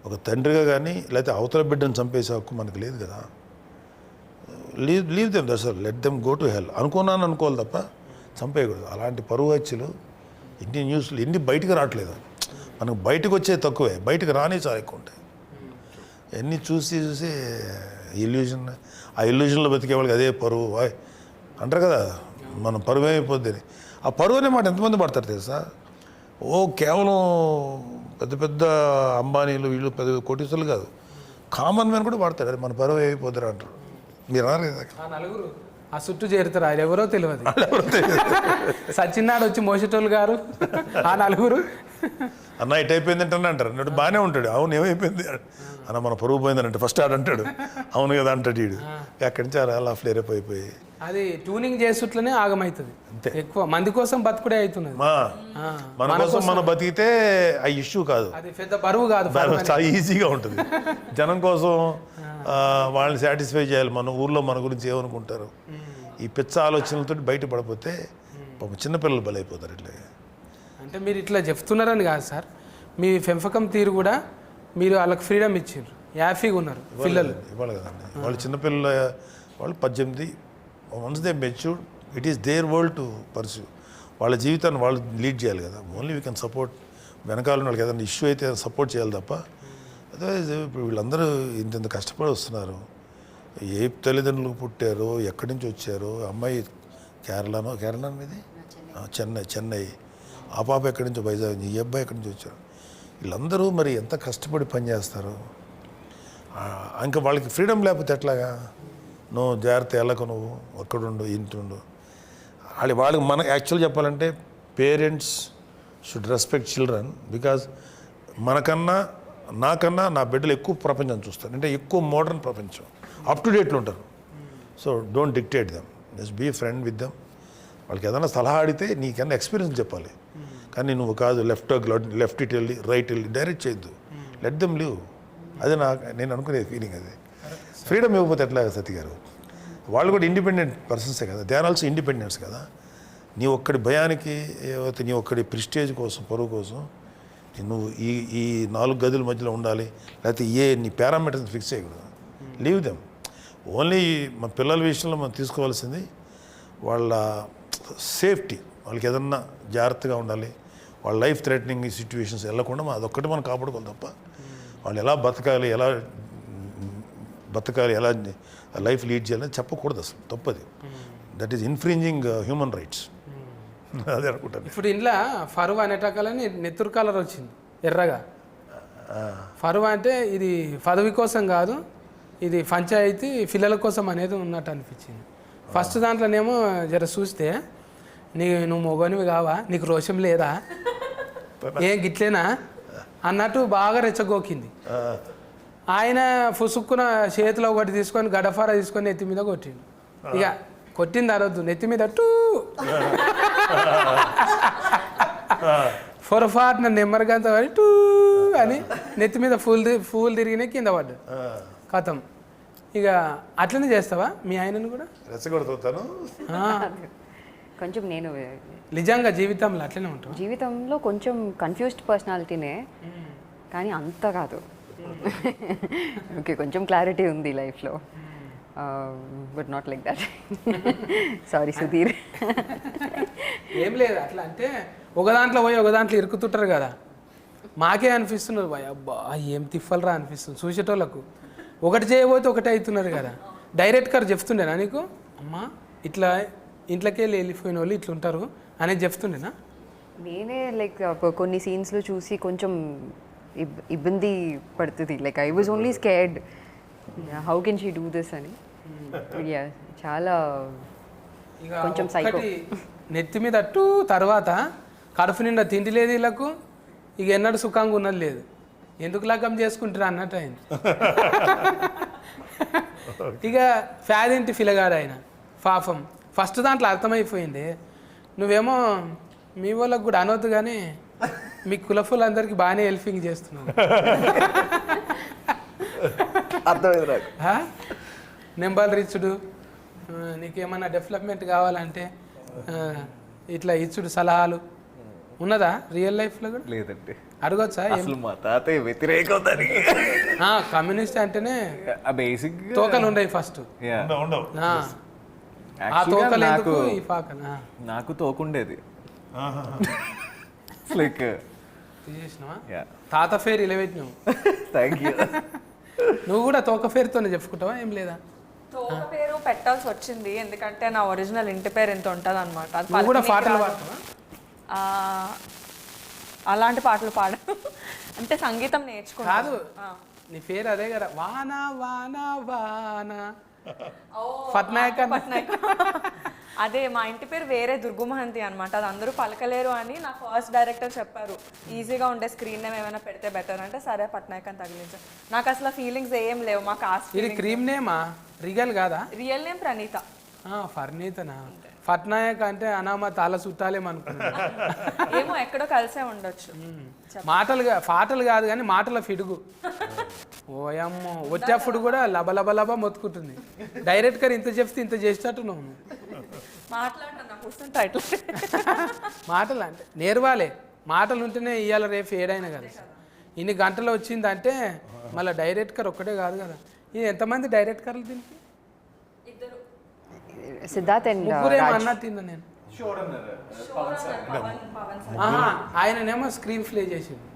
ఒక తండ్రిగా కానీ లేకపోతే అవతల బిడ్డను చంపేసే హక్కు మనకు లేదు కదా leave them that's all let them go to hell అనుకోవాలి తప్ప చంపేయకూడదు అలాంటి పరువు హత్యలు ఇన్ని న్యూస్లు ఎన్ని బయటకు రావట్లేదు మనకు బయటకు వచ్చేది తక్కువే బయటకు రాని చాలా ఎక్కువ ఉంటాయి ఎన్ని చూసి ఇల్యూజన్ ఆ ఇల్యూజన్లో బతికే వాళ్ళకి అదే పరువు అంటారు కదా మన పరువు ఏమైపోద్ది అని ఆ పరువు అనే మాట ఎంతమంది పడతారు తెలుసా కేవలం పెద్ద పెద్ద అంబానీలు వీళ్ళు పెద్ద కోటీసులు కాదు కామన్ మ్యాన్ కూడా వాడతారు అది మన పరువు ఏమైపోతారు అంటారు మీరు అన్నారు కదా నలుగురు ఆ చుట్టూ చేరుతారు ఆయన ఎవరో తెలియదు సచిన్నాడు వచ్చి మోసేటోళ్ళు గారు ఆ నలుగురు అన్న ఇటు అయిపోయింది అంటే అంటారు అన్నట్టు బాగానే ఉంటాడు అవును ఏమైపోయింది అన్న మన పరువు పోయిందని అంటే ఫస్ట్ ఆడంటాడు అవును కదా అంటాడు వీడు అక్కడి నుంచి అలా ఫ్లేరప్ అయిపోయి అది ట్యూనింగ్ చేసుట్లనే ఆగమవుతుంది ఎక్కువ మంది కోసం బతుకుడే అవుతున్నది మన కోసం మనం బతికితే ఆ ఇష్యూ కాదు అది పెద్ద బరువు కాదు చాలా ఈజీగా ఉంటుంది జనం కోసం వాళ్ళని సాటిస్ఫై చేయాలి మన ఊర్లో మన గురించి ఏమనుకుంటారు ఈ పిచ్చ ఆలోచనలతో బయటపడిపోతే చిన్నపిల్లలు బలైపోతారు ఇట్లా అంటే మీరు ఇట్లా చెప్తున్నారని కాదు సార్ మీ పెంపకం తీరు కూడా మీరు వాళ్ళకి ఫ్రీడమ్ ఇచ్చారు హ్యాపీగా ఉన్నారు పిల్లలు ఇవ్వాలి కదండి వాళ్ళు చిన్నపిల్లల వాళ్ళు 18 once they matured it is their world to pursue వాళ్ళ జీవితాన్ని వాళ్ళు లీడ్ చేయాలి కదా ఓన్లీ వీ కెన్ సపోర్ట్ వెనకాల వాళ్ళకి ఏదైనా ఇష్యూ అయితే సపోర్ట్ చేయాలి తప్ప అదర్వైజ్ ఇప్పుడు వీళ్ళందరూ ఇంత కష్టపడి వస్తున్నారు ఏ తల్లిదండ్రులకు పుట్టారో ఎక్కడి నుంచి వచ్చారో అమ్మాయి కేరళ మీది చెన్నై ఆ పాప ఎక్కడి నుంచో వైజాగ్ ఈ అబ్బాయి ఎక్కడి నుంచి వచ్చారు వీళ్ళందరూ మరి ఎంత కష్టపడి పనిచేస్తారు ఇంకా వాళ్ళకి ఫ్రీడమ్ లేకపోతే ఎట్లాగా నువ్వు జాగ్రత్త వెళ్ళకు నువ్వు ఒక్కడుండు ఇంటుండు వాళ్ళకి మన యాక్చువల్ చెప్పాలంటే parents should respect children because మనకన్నా నాకన్నా నా బిడ్డలు ఎక్కువ ప్రపంచం చూస్తారు, అంటే ఎక్కువ మోడర్న్ ప్రపంచం, అప్ టు డేట్లో ఉంటారు. So don't dictate them, just be friend with them. వాళ్ళకి ఏదైనా సలహా అడిగితే నీకన్నా ఎక్స్పీరియన్స్ చెప్పాలి, కానీ నువ్వు కాదు లెఫ్ట్ ఇట్ వెళ్ళి రైట్ వెళ్ళి డైరెక్ట్ చేయొద్దు. Let them live. అది నేను అనుకునే ఫీలింగ్. అది ఫ్రీడమ్ ఇవ్వకపోతే ఎట్లా సతీ గారు? వాళ్ళు కూడా ఇండిపెండెంట్ పర్సన్సే కదా, దే ఆర్ ఆల్సో ఇండిపెండెన్స్ కదా. నీ ఒక్కడి భయానికి ఏవైతే నీ ఒక్కడి ప్రిస్టేజ్ కోసం, పరువు కోసం నువ్వు ఈ 4 గదుల మధ్యలో ఉండాలి, లేకపోతే నీ పారామీటర్స్ ఫిక్స్ చేయకూడదు. Leave them. ఓన్లీ మా పిల్లల విషయంలో మనం తీసుకోవాల్సింది వాళ్ళ సేఫ్టీ. వాళ్ళకి ఏదన్నా జాగ్రత్తగా ఉండాలి, వాళ్ళ లైఫ్ థ్రెటనింగ్ సిచ్యువేషన్స్ వెళ్ళకుండా అదొక్కటి మనం కాపాడుకోవాలి తప్ప వాళ్ళు ఎలా బతకాలి, ఎలా లైఫ్ లీడ్ చేయాలని చెప్పకూడదు. అసలు తప్పది. That is infringing human rights. అదే అనుకుంటాను. ఇప్పుడు ఇంట్లో ఫరువా అనేటకాలని నెత్తురు కలర్ వచ్చింది ఎర్రగా. ఫరువా అంటే ఇది పదవి కోసం కాదు, ఇది పంచాయతీ పిల్లల కోసం అనేది ఉన్నట్టు అనిపించింది. ఫస్ట్ దాంట్లోనేమో జర చూస్తే నువ్వు మొగనివి కావా, నీకు రోషం లేదా, ఏం గిట్లేనా అన్నట్టు బాగా రెచ్చగోకింది. ఆయన ఫుసుక్కున చేతిలో ఒకటి తీసుకొని గడఫారా తీసుకొని నెత్తి మీద కొట్టిండు. ఇక కొట్టింది అరవద్దు, నెత్తి మీద టూ పొరపాటున నెమ్మరిగంత పడి టూ అని నెత్తి మీద ఫూల్ తిరిగిన కింద పడ్డాడు. కథం. ఇక అట్లనే చేస్తావా మీ ఆయనను కూడా? రెచ్చగొడుతాను. కొంచెం నేను నిజంగా జీవితంలో అట్లనే ఉంటాం. జీవితంలో కొంచెం కన్ఫ్యూజ్డ్ పర్సనాలిటీనే, కానీ అంత కాదు. ఓకే, కొంచెం క్లారిటీ ఉంది లైఫ్లో, but not like that. Sorry Sudheer. ఏం లేదు, అట్లా అంటే ఒక దాంట్లో పోయి ఒక దాంట్లో ఇరుకుతుంటారు కదా, మాకే అనిపిస్తున్నారు బాయ్ అబ్బా ఏం తిప్పలరా అనిపిస్తుంది చూసేటోళ్ళకు. ఒకటి చేయబోతే ఒకటి అవుతున్నారు కదా. డైరెక్ట్ గారు చెప్తుండేనా నీకు, అమ్మా ఇట్లా ఇంట్లోకి వెళ్ళిపోయిన వాళ్ళు ఇట్లా ఉంటారు అనేది చెప్తుండేనా? నేనే లైక్ కొన్ని సీన్స్లో చూసి కొంచెం ఇబ్బంది పడుతుంది. Like I was only scared, how can she do this అని. చాలా కొంచెం సైకో. నెత్తి మీద అట్టు తర్వాత కడుపు నిండా తిండి లేదు వీళ్ళకు, ఇక ఎన్నడూ సుఖంగా ఉన్నది లేదు, ఎందుకు లగ్గం చేసుకుంటారా అన్నట్టు ఆయన. ఇక ఫ్యాదింటి ఫిలగాడు ఆయన పాపం. ఫస్ట్ దాంట్లో అర్థమైపోయింది. నువ్వేమో మీ వాళ్ళకు కూడా అనవద్దు కానీ మీ కులఫులందరికీ బాగానే హెల్పింగ్ చేస్తున్నావు. అర్థమైంది. నెంబర్ రిచ్చుడు, నీకేమన్నా డెవలప్మెంట్ కావాలంటే ఇట్లా ఇచ్చుడు సలహాలు ఉన్నదా రియల్ లైఫ్లో కూడా? లేదండి. అడగొచ్చా? అసలు మా తాతయ్య వ్యతిరేకం దానికి. కమ్యూనిస్ట్ అంటేనే బేసిక్ తోకలు ఉండవు ఫస్ట్. ఉండవు. ఆ తోకలు ఎందుకు ఈ పాకన? నాకు తోకుండేది. లైక్ తీసేసినావా? తాత ఫేర్ ఇలా పెట్టినావు. Thank you. నువ్వు కూడా తోక ఫేర్తోనే చెప్పుకుంటావా? ఏం లేదా? తోక పేరు పెట్టాల్సి వచ్చింది ఎందుకంటే నా ఒరిజినల్ ఇంటి పేరు ఎంత ఉంటుంది అనమాట. నువ్వు కూడా పాటలు పాడతావా? అలాంటి పాటలు పాడ అంటే సంగీతం నేర్చుకున్నా. కాదు, నీ పేరు అదే కదా, వాన వాన వాన పట్నాయక్. అదే మా ఇంటి పేరు వేరే దుర్గుమహంతి అనమాట, అది అందరూ పలకలేరు అని నా ఫస్ట్ డైరెక్టర్ చెప్పారు. ఈజీగా ఉండే స్క్రీన్ నేమ్ ఏమైనా పెడితే బెటర్ అంటే సరే పట్నాయక్ అని తగిలించాను. నాకు అసలు ఫీలింగ్స్ ఏం లేవు. మా కాస్ట్ ఇది క్రీమ్ నేమా, రియల్ కాదా? Real name Praneetha. ఫర్నీతనా? పట్నాయక్ అంటే అనామత్ అలా చుట్టాలేమనుకున్నా. ఏమో ఎక్కడో కలిసే ఉండొచ్చు. పాటలు కాదు కానీ మాటల ఫిడుగు. ఓయమ్మో, వచ్చేప్పుడు కూడా లబ లబ లబ మొత్తుకుంటుంది. డైరెక్ట్ గారు ఇంత చెప్తే ఇంత చేసేటట్టు నువ్వు మాట్లాడుతున్నా కూర్చుంటా ఇట్లా. మాటలు అంటే నేర్వాలే, మాటలు ఉంటేనే ఇవాళ రేపు ఏడైనా కదా. ఇన్ని గంటలు వచ్చిందంటే మళ్ళీ డైరెక్ట్ గారు ఒక్కటే కాదు కదా. ఇది ఎంతమంది డైరెక్ట్ గారు దీనికి? సిద్ధార్థ్ అండ్ ముగ్గురేమో అన్నట్టు నేను. ఆయననేమో స్క్రీన్ ప్లే చేసింది.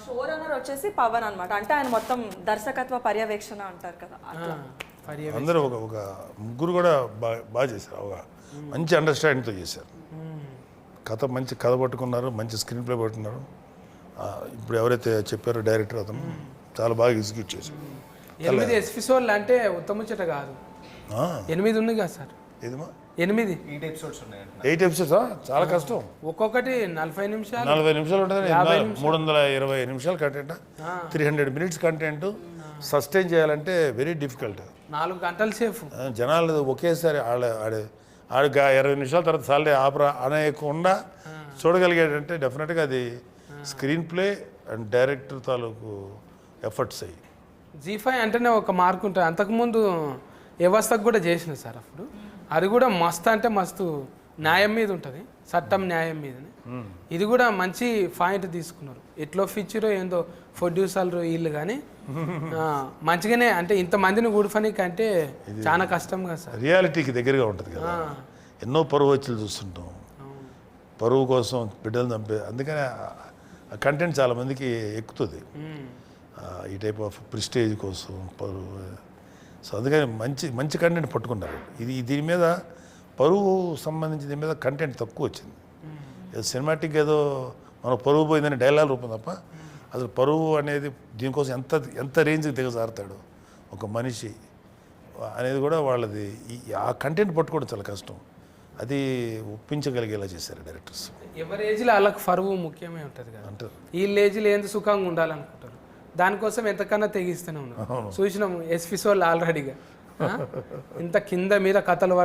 షో రన్నర్ వచ్చేసి పవన్ అన్నమాట. అంటే ఆయన మొత్తం దర్శకత్వ పర్యవేక్షణ అంటారు కదా. అందరూ ఒక ముగ్గురు కూడా బాగా చేశారు. ఒక మంచి అండర్స్టాండింగ్తో చేశారు. మంచి కథ పట్టుకున్నారు, మంచి స్క్రీన్ ప్లే పట్టుకున్నారు. ఇప్పుడు ఎవరైతే చెప్పారో డైరెక్టర్ అతను చాలా బాగా ఎగ్జిక్యూట్ చేశారు. 8 ఎపిసోడ్లు అంటే ఉత్తముచ్చట కాదు. 8 ఉంది కదా సార్. ఏదమ్మా? 8 8 ఎపిసోడ్స్ ఉన్నాయండి. 8 ఎపిసోడ్స్ చాలా కష్టం. ఒక్కొక్కటి 40 నిమిషాలు 40 నిమిషాలు ఉంటుంది. 320 నిమిషాలు కంటెంట్, 300 మినిట్స్ కంటెంట్ సస్టైన్ చేయాలంటే వెరీ డిఫికల్ట్. 4 గంటల సేపు జనాలు ఒకేసారి ఆడు 20 నిమిషాల తర్వాత సాలరీ ఆపరా అనేయకుండా చూడగలిగాడంటే డెఫినెట్గా అది స్క్రీన్ ప్లే అండ్ డైరెక్టర్ తాలూకు ఎఫర్ట్స్ అయ్యి. G5 అంటేనే ఒక మార్క్ ఉంటుంది. అంతకుముందు వ్యవస్థకు కూడా చేసిన సార్ అప్పుడు, అది కూడా మస్తు అంటే మస్తు న్యాయం మీద ఉంటుంది, చట్టం న్యాయం మీదనే. ఇది కూడా మంచి పాయింట్ తీసుకున్నారు. ఎట్లో ఫీచరో ఏందో ప్రొడ్యూసర్లు వీళ్ళు కానీ మంచిగానే, అంటే ఇంతమందిని కూడిపనికి అంటే చాలా కష్టం కదా సార్. రియాలిటీకి దగ్గరగా ఉంటుంది కదా. ఎన్నో పరువు వచ్చులు చూస్తుంటాం, పరువు కోసం బిడ్డలు చంపే, అందుకనే ఆ కంటెంట్ చాలామందికి ఎక్కుతుంది. ఈ టైప్ ఆఫ్ ప్రిస్టేజ్ కోసం పరువు. సో అందుకని మంచి మంచి కంటెంట్ పట్టుకున్నారు. దీని మీద పరువు సంబంధించి దీని మీద కంటెంట్ తక్కువ వచ్చింది. సినిమాటిక్ ఏదో మన పరువు పోయిందని డైలాగ్ రూపం తప్ప అసలు పరువు అనేది దీనికోసం ఎంత రేంజ్కి దిగజారుతాడు ఒక మనిషి అనేది కూడా వాళ్ళది. ఆ కంటెంట్ పట్టుకోవడం చాలా కష్టం. అది ఒప్పించగలిగేలా చేశారు డైరెక్టర్స్. ఎవరి ఏజ్లో వాళ్ళకి పరువు ముఖ్యమే ఉంటుంది కదా అంటారు. వీళ్ళ ఏజ్లో ఏంది సుఖంగా ఉండాలనుకుంటారు, దానికోసం ఎంతకన్నా తెగిస్తూనే ఉన్నారు. చూసినాము ఎస్పిసోళ్ళు ఆల్రెడీగా ఇంత కింద మీద కథలు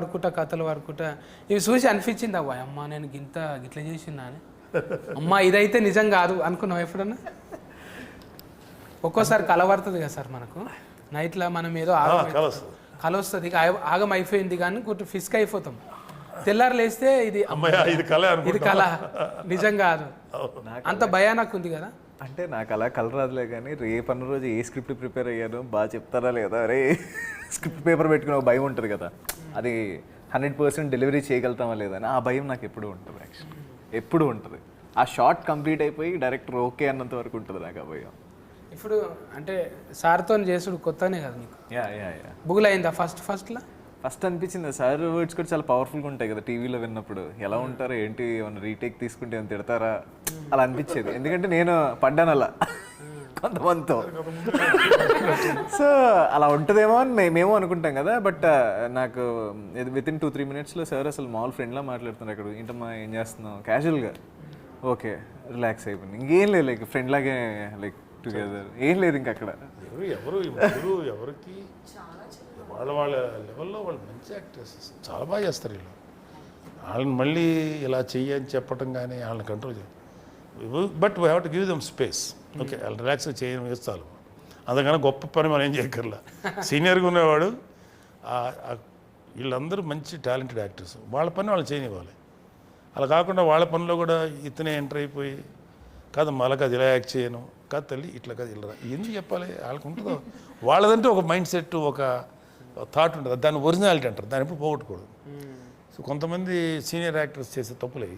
వరకుట ఇవి చూసి అనిపించింది, అవ్వ అమ్మ నేను గిట్ల చేసిందా అని. అమ్మ ఇదైతే నిజం కాదు అనుకున్నావు ఎప్పుడన్నా? ఒక్కోసారి కల పడుతుంది కదా సార్ మనకు, నైట్లో మనం ఏదో కల వస్తుంది, ఆగం అయిపోయింది కానీ ఫిస్క్ అయిపోతాం. తెల్లారు లేస్తే ఇది కళ నిజం కాదు, అంత భయానకు ఉంది కదా. అంటే నాకు అలా కలర్ రాదులే, కానీ రేపన్న రోజు ఏ స్క్రిప్ట్ ప్రిపేర్ అయ్యాను బాగా చెప్తారా లేదా, అరే స్క్రిప్ట్ పేపర్ పెట్టుకునే భయం ఉంటుంది కదా, అది 100% డెలివరీ చేయగలుగుతామా లేదని ఆ భయం నాకు ఎప్పుడు ఉంటుంది. యాక్చువల్లీ ఎప్పుడు ఉంటుంది. ఆ షార్ట్ కంప్లీట్ అయిపోయి డైరెక్టర్ ఓకే అన్నంత వరకు ఉంటుంది నాకు ఆ భయం. ఇప్పుడు అంటే సార్తో చేసుడు కొత్తనే కదా నీకు? యా బుగులు అయిందా ఫస్ట్లో? ఫస్ట్ అనిపించింది సార్ వర్డ్స్ కూడా చాలా పవర్ఫుల్గా ఉంటాయి కదా టీవీలో విన్నప్పుడు, ఎలా ఉంటారో ఏంటి ఏమన్నా రీటేక్ తీసుకుంటే ఏమైనా తిడతారా అలా అనిపించేది. ఎందుకంటే నేను పడ్డాను అలా కొంతమందితో. సో అలా ఉంటుందేమో అని మేము అనుకుంటాం కదా. బట్ నాకు వితిన్ 2-3 మినిట్స్లో సార్ అసలు మామూలు ఫ్రెండ్లా మాట్లాడుతున్నారు. అక్కడ ఏంటమ్మా ఏం చేస్తున్నావు క్యాజువల్గా, ఓకే రిలాక్స్ అయిపోయింది, ఇంకేం లేదు, లైక్ ఫ్రెండ్ లాగే లైక్ టుగెదర్, ఏం లేదు ఇంకా అక్కడ. ఎవరికి వాళ్ళ లెవెల్లో వాళ్ళు మంచి యాక్టర్స్, చాలా బాగా చేస్తారు వీళ్ళు. వాళ్ళని మళ్ళీ ఇలా చెయ్యని చెప్పటం కానీ వాళ్ళని కంట్రోల్ చేయాలి. But we have to give them space. Okay వాళ్ళు రిలాక్స్గా చేయడం వేస్తాను, అందుకని గొప్ప పని మనం ఏం చేయక్కర్లా. సీనియర్గా ఉన్నవాడు వీళ్ళందరూ మంచి టాలెంటెడ్ యాక్టర్స్, వాళ్ళ పని వాళ్ళు చేయనివ్వాలి. అలా కాకుండా వాళ్ళ పనిలో కూడా ఇతనే ఎంటర్ అయిపోయి కాదు మళ్ళీ అది ఇలా యాక్ట్ చేయను కాదు తల్లి ఇట్లా కాదు ఇలా ఎందుకు చెప్పాలి, వాళ్ళకి ఉంటుందో వాళ్ళదంటే ఒక మైండ్ సెట్, ఒక థాట్ ఉంటుంది, దాన్ని ఒరిజినాలిటీ అంటారు, దాన్ని ఎప్పుడు పోగొట్టకూడదు. సో కొంతమంది సీనియర్ యాక్టర్స్ చేసే తప్పులే.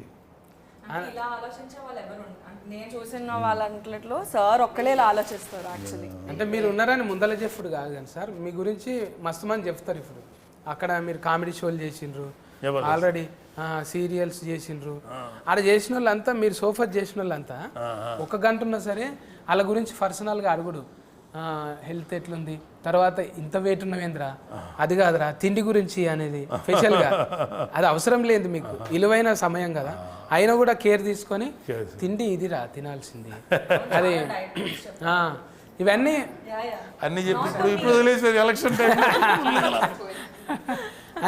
ఇలా ఆలోచించే వాళ్ళు ఎవరు నేను చూసిన వాళ్ళంట్లో సార్ ఒక్కలే ఇలా ఆలోచిస్తారు యాక్చువల్లీ. అంటే మీరు ఉన్నారని ముందల చెప్పుడు కాదు కానీ సార్, మీ గురించి మస్తు మంది చెప్తారు. ఇప్పుడు అక్కడ మీరు కామెడీ షోలు చేసిండ్రు, ఆల్రెడీ సీరియల్స్ చేసిండ్రు, ఆడ చేసిన వాళ్ళంతా మీరు సోఫర్ చేసిన వాళ్ళంతా 1 గంట ఉన్నా సరే వాళ్ళ గురించి పర్సనల్గా అడుగుడు, హెల్త్ ఎట్లుంది, తర్వాత ఇంత వెయిట్ ఉన్నవేంద్రా, అది కాదురా తిండి గురించి అనేది స్పెషల్గా. అది అవసరం లేదు, మీకు విలువైన సమయం కదా, అయినా కూడా కేర్ తీసుకొని తిండి ఇదిరా తినాల్సింది అది ఇవన్నీ అన్నీ చెప్పి ఇప్పుడు వదిలేసారు ఎలక్షన్ టైం.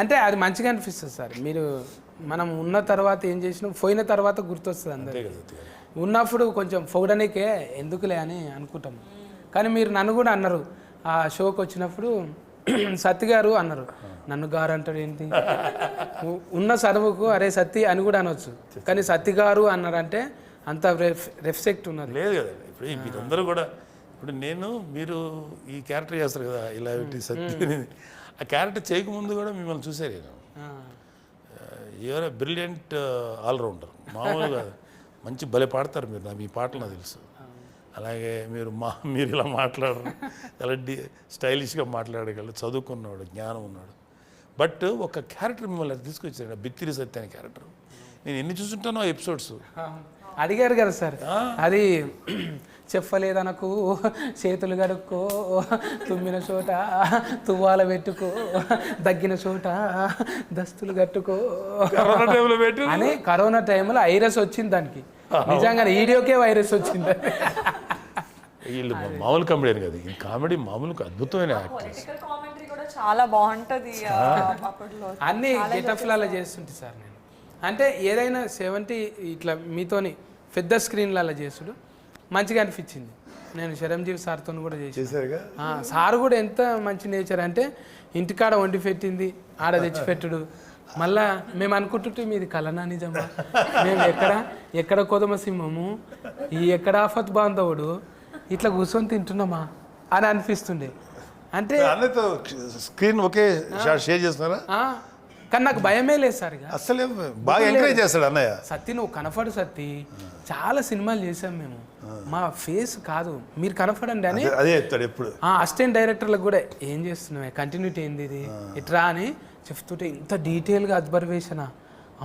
అంటే అది మంచిగా అనిపిస్తుంది సార్. మీరు మనం ఉన్న తర్వాత ఏం చేసినాం, పోయిన తర్వాత గుర్తొస్తుంది అందరికీ. ఉన్నప్పుడు కొంచెం పొగడనికే ఎందుకులే అని అనుకుంటాం. కానీ మీరు నన్ను కూడా అన్నారు ఆ షోకి వచ్చినప్పుడు, సత్తి గారు అన్నారు, నన్ను గారు అంటారు ఏంటి, ఉన్న చదువుకు అరే సత్తి అని కూడా అనొచ్చు, కానీ సత్తి గారు అన్నారంటే అంత రెస్పెక్ట్ ఉన్నది. లేదు కదా ఇప్పుడు మీరందరూ కూడా, ఇప్పుడు మీరు ఈ క్యారెక్టర్ చేస్తారు కదా ఇలా పెట్టి సత్తి, ఆ క్యారెక్టర్ చేయకముందు కూడా మిమ్మల్ని చూసారు నేను. యూఆర్ ఎ బ్రిలియంట్ ఆల్రౌండర్, మామూలుగా మంచి భలే పాడతారు మీరు, మీ పాటలు నాకు తెలుసు. అలాగే మీరు ఇలా మాట్లాడరు, చాలా స్టైలిష్గా మాట్లాడగలరు, చదువుకున్నాడు, జ్ఞానం ఉన్నాడు. బట్ ఒక క్యారెక్టర్ మిమ్మల్ని తీసుకొచ్చాడు, బిత్తిరి సత్య అనే క్యారెక్టర్. నేను ఎన్ని చూసుంటానో ఎపిసోడ్స్, అడిగారు కదా సార్ అది చెప్పలేదనకు చేతులు కడుక్కో తుమ్మిన చోట తువ్వాల పెట్టుకో దగ్గిన చోట దస్తులు కట్టుకో కరోనా టైంలో పెట్టి అని కరోనా టైంలో వైరస్ వచ్చింది దానికి నిజంగా వీడియోకే వైరస్ వచ్చింది వీళ్ళు మామూలు కామెడీ కదా ఈ కామెడీ మామూలు అద్భుతమైన యాక్టర్స్ పొలిటికల్ కామెంటరీ కూడా చాలా బాగుంటది అప్పట్లో. అన్ని గెటఫ్లలో చేస్తుంటే సార్ నేను అంటే ఏదైనా 70 ఇట్లా మీతోని పెద్ద స్క్రీన్లలో చేసుడు మంచిగా అనిపించింది నేను చిరంజీవి సార్తో కూడా చేసి చేశారుగా సార్ కూడా ఎంత మంచి నేచర్ అంటే ఇంటికాడ వండి పెట్టింది ఆడ తెచ్చిపెట్టుడు మళ్ళా మేము అనుకుంటుంటే మీది కలనా నిజమా మేము ఎక్కడ కొదమ సింహము ఈ ఎక్కడ ఆఫత్ బాంధవుడు ఇట్లా కూర్చొని తింటున్నామా అని అనిపిస్తుండే అంటే అన్నతో స్క్రీన్ ఒకే షాట్ షేర్ చేస్తున్నారా కానీ నాకు భయమే లేదు సార్ ఇక అసలే బాగా ఎంకరేజ్ చేస్తాడు అన్నయ్య సత్తి నువ్వు కనపడు సత్తి చాలా సినిమాలు చేసాం మేము మా ఫేస్ కాదు మీరు కనపడండి అని అదే చెప్తాడు ఎప్పుడు అసిస్టెంట్ డైరెక్టర్లకు కూడా ఏం చేస్తున్నావే కంటిన్యూటీ ఏంది ఇది ఇట్రా అని చెప్తుంటే ఇంత డీటెయిల్గా అబ్జర్వేషనా